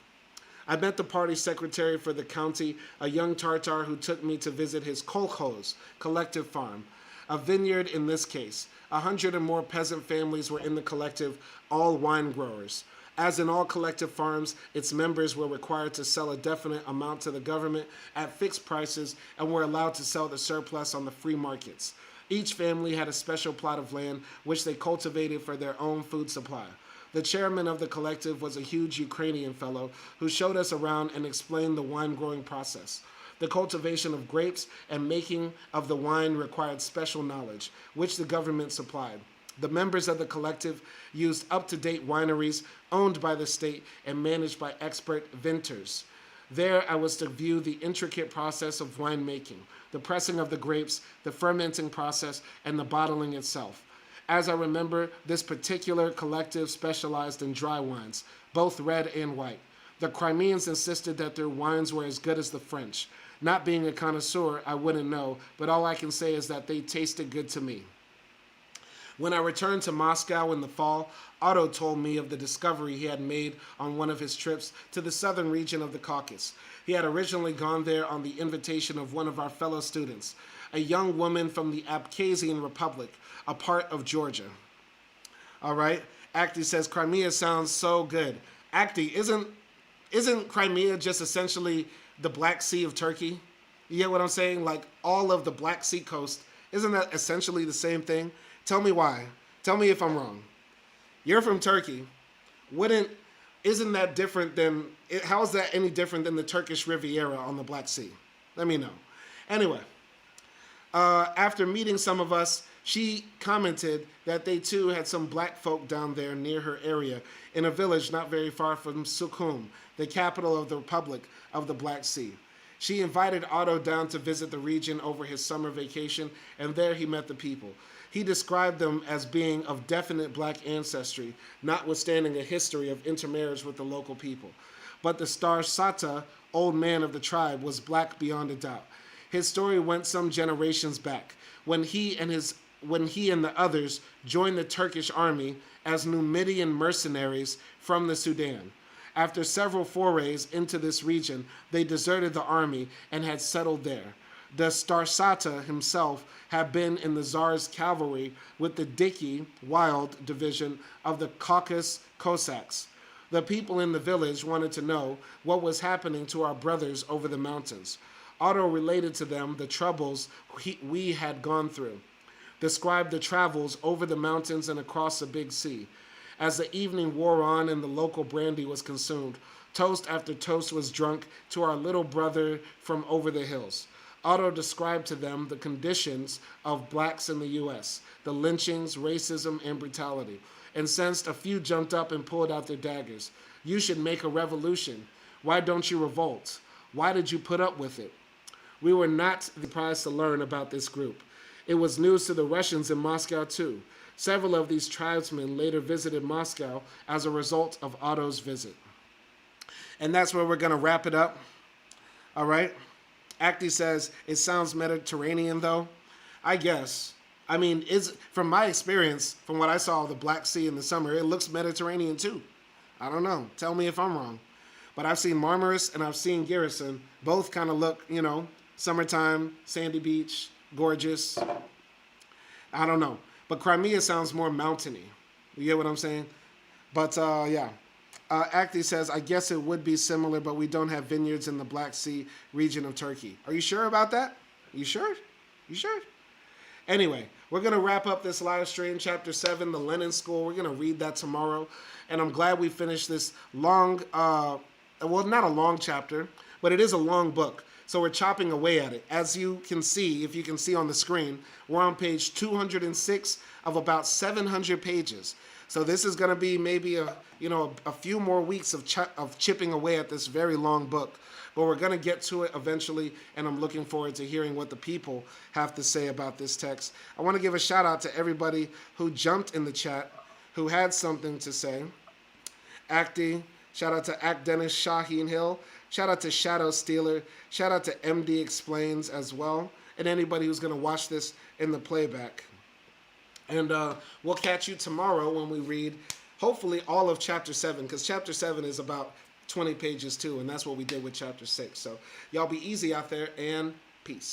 I met the party secretary for the county, a young Tartar who took me to visit his kolkhoz, collective farm, a vineyard in this case. 100 or more peasant families were in the collective, all wine growers. As in all collective farms, its members were required to sell a definite amount to the government at fixed prices and were allowed to sell the surplus on the free markets. Each family had a special plot of land which they cultivated for their own food supply. The chairman of the collective was a huge Ukrainian fellow who showed us around and explained the wine growing process. The cultivation of grapes and making of the wine required special knowledge, which the government supplied. The members of the collective used up-to-date wineries owned by the state and managed by expert vintners. There I was to view the intricate process of winemaking, the pressing of the grapes, the fermenting process, and the bottling itself. As I remember, this particular collective specialized in dry wines, both red and white. The Crimeans insisted that their wines were as good as the French. Not being a connoisseur, I wouldn't know, but all I can say is that they tasted good to me. When I returned to Moscow in the fall, Otto told me of the discovery he had made on one of his trips to the southern region of the Caucasus. He had originally gone there on the invitation of one of our fellow students, a young woman from the Abkhazian Republic, a part of Georgia. All right, Acti says, Crimea sounds so good. Acti, isn't Crimea just essentially the Black Sea of Turkey? You get what I'm saying? Like all of the Black Sea coast, isn't that essentially the same thing? Tell me why. Tell me if I'm wrong. You're from Turkey. Isn't that different than, how is that any different than the Turkish Riviera on the Black Sea? Let me know. Anyway, after meeting some of us, she commented that they too had some black folk down there near her area in a village not very far from Sukhum, the capital of the Republic of the Black Sea. She invited Otto down to visit the region over his summer vacation, and there he met the people. He described them as being of definite black ancestry, notwithstanding a history of intermarriage with the local people. But the Star Sata, old man of the tribe, was black beyond a doubt. His story went some generations back, when he and the others joined the Turkish army as Numidian mercenaries from the Sudan. After several forays into this region, they deserted the army and had settled there. The Starsata himself had been in the Tsar's cavalry with the Dicky Wild division of the Caucasus Cossacks. The people in the village wanted to know what was happening to our brothers over the mountains. Otto related to them the troubles we had gone through, described the travels over the mountains and across the big sea. As the evening wore on and the local brandy was consumed, toast after toast was drunk to our little brother from over the hills. Otto described to them the conditions of blacks in the U.S., the lynchings, racism, and brutality, and sensed a few jumped up and pulled out their daggers. You should make a revolution. Why don't you revolt? Why did you put up with it? We were not surprised to learn about this group. It was news to the Russians in Moscow, too. Several of these tribesmen later visited Moscow as a result of Otto's visit. And that's where we're going to wrap it up. All right? Acti says, it sounds Mediterranean, though. I guess. I mean, from my experience, from what I saw of the Black Sea in the summer, it looks Mediterranean, too. I don't know. Tell me if I'm wrong. But I've seen Marmaris and I've seen Garrison. Both kind of look, summertime, sandy beach, gorgeous. I don't know. But Crimea sounds more mountainy. You get what I'm saying? But, yeah. Acti says, I guess it would be similar, but we don't have vineyards in the Black Sea region of Turkey. Are you sure about that? You sure? You sure? Anyway, we're going to wrap up this live stream, Chapter 7, the Lenin School. We're going to read that tomorrow. And I'm glad we finished this long, well, not a long chapter, but it is a long book. So we're chopping away at it. As you can see, if you can see on the screen, we're on page 206 of about 700 pages. So this is going to be maybe a few more weeks of chipping away at this very long book. But we're going to get to it eventually, and I'm looking forward to hearing what the people have to say about this text. I want to give a shout out to everybody who jumped in the chat, who had something to say. Acti, shout out to Act Dennis Shaheen Hill. Shout out to Shadow Stealer. Shout out to MD Explains as well. And anybody who's going to watch this in the playback. And we'll catch you tomorrow when we read, hopefully, all of Chapter 7. Because Chapter 7 is about 20 pages too. And that's what we did with Chapter 6. So y'all be easy out there and peace.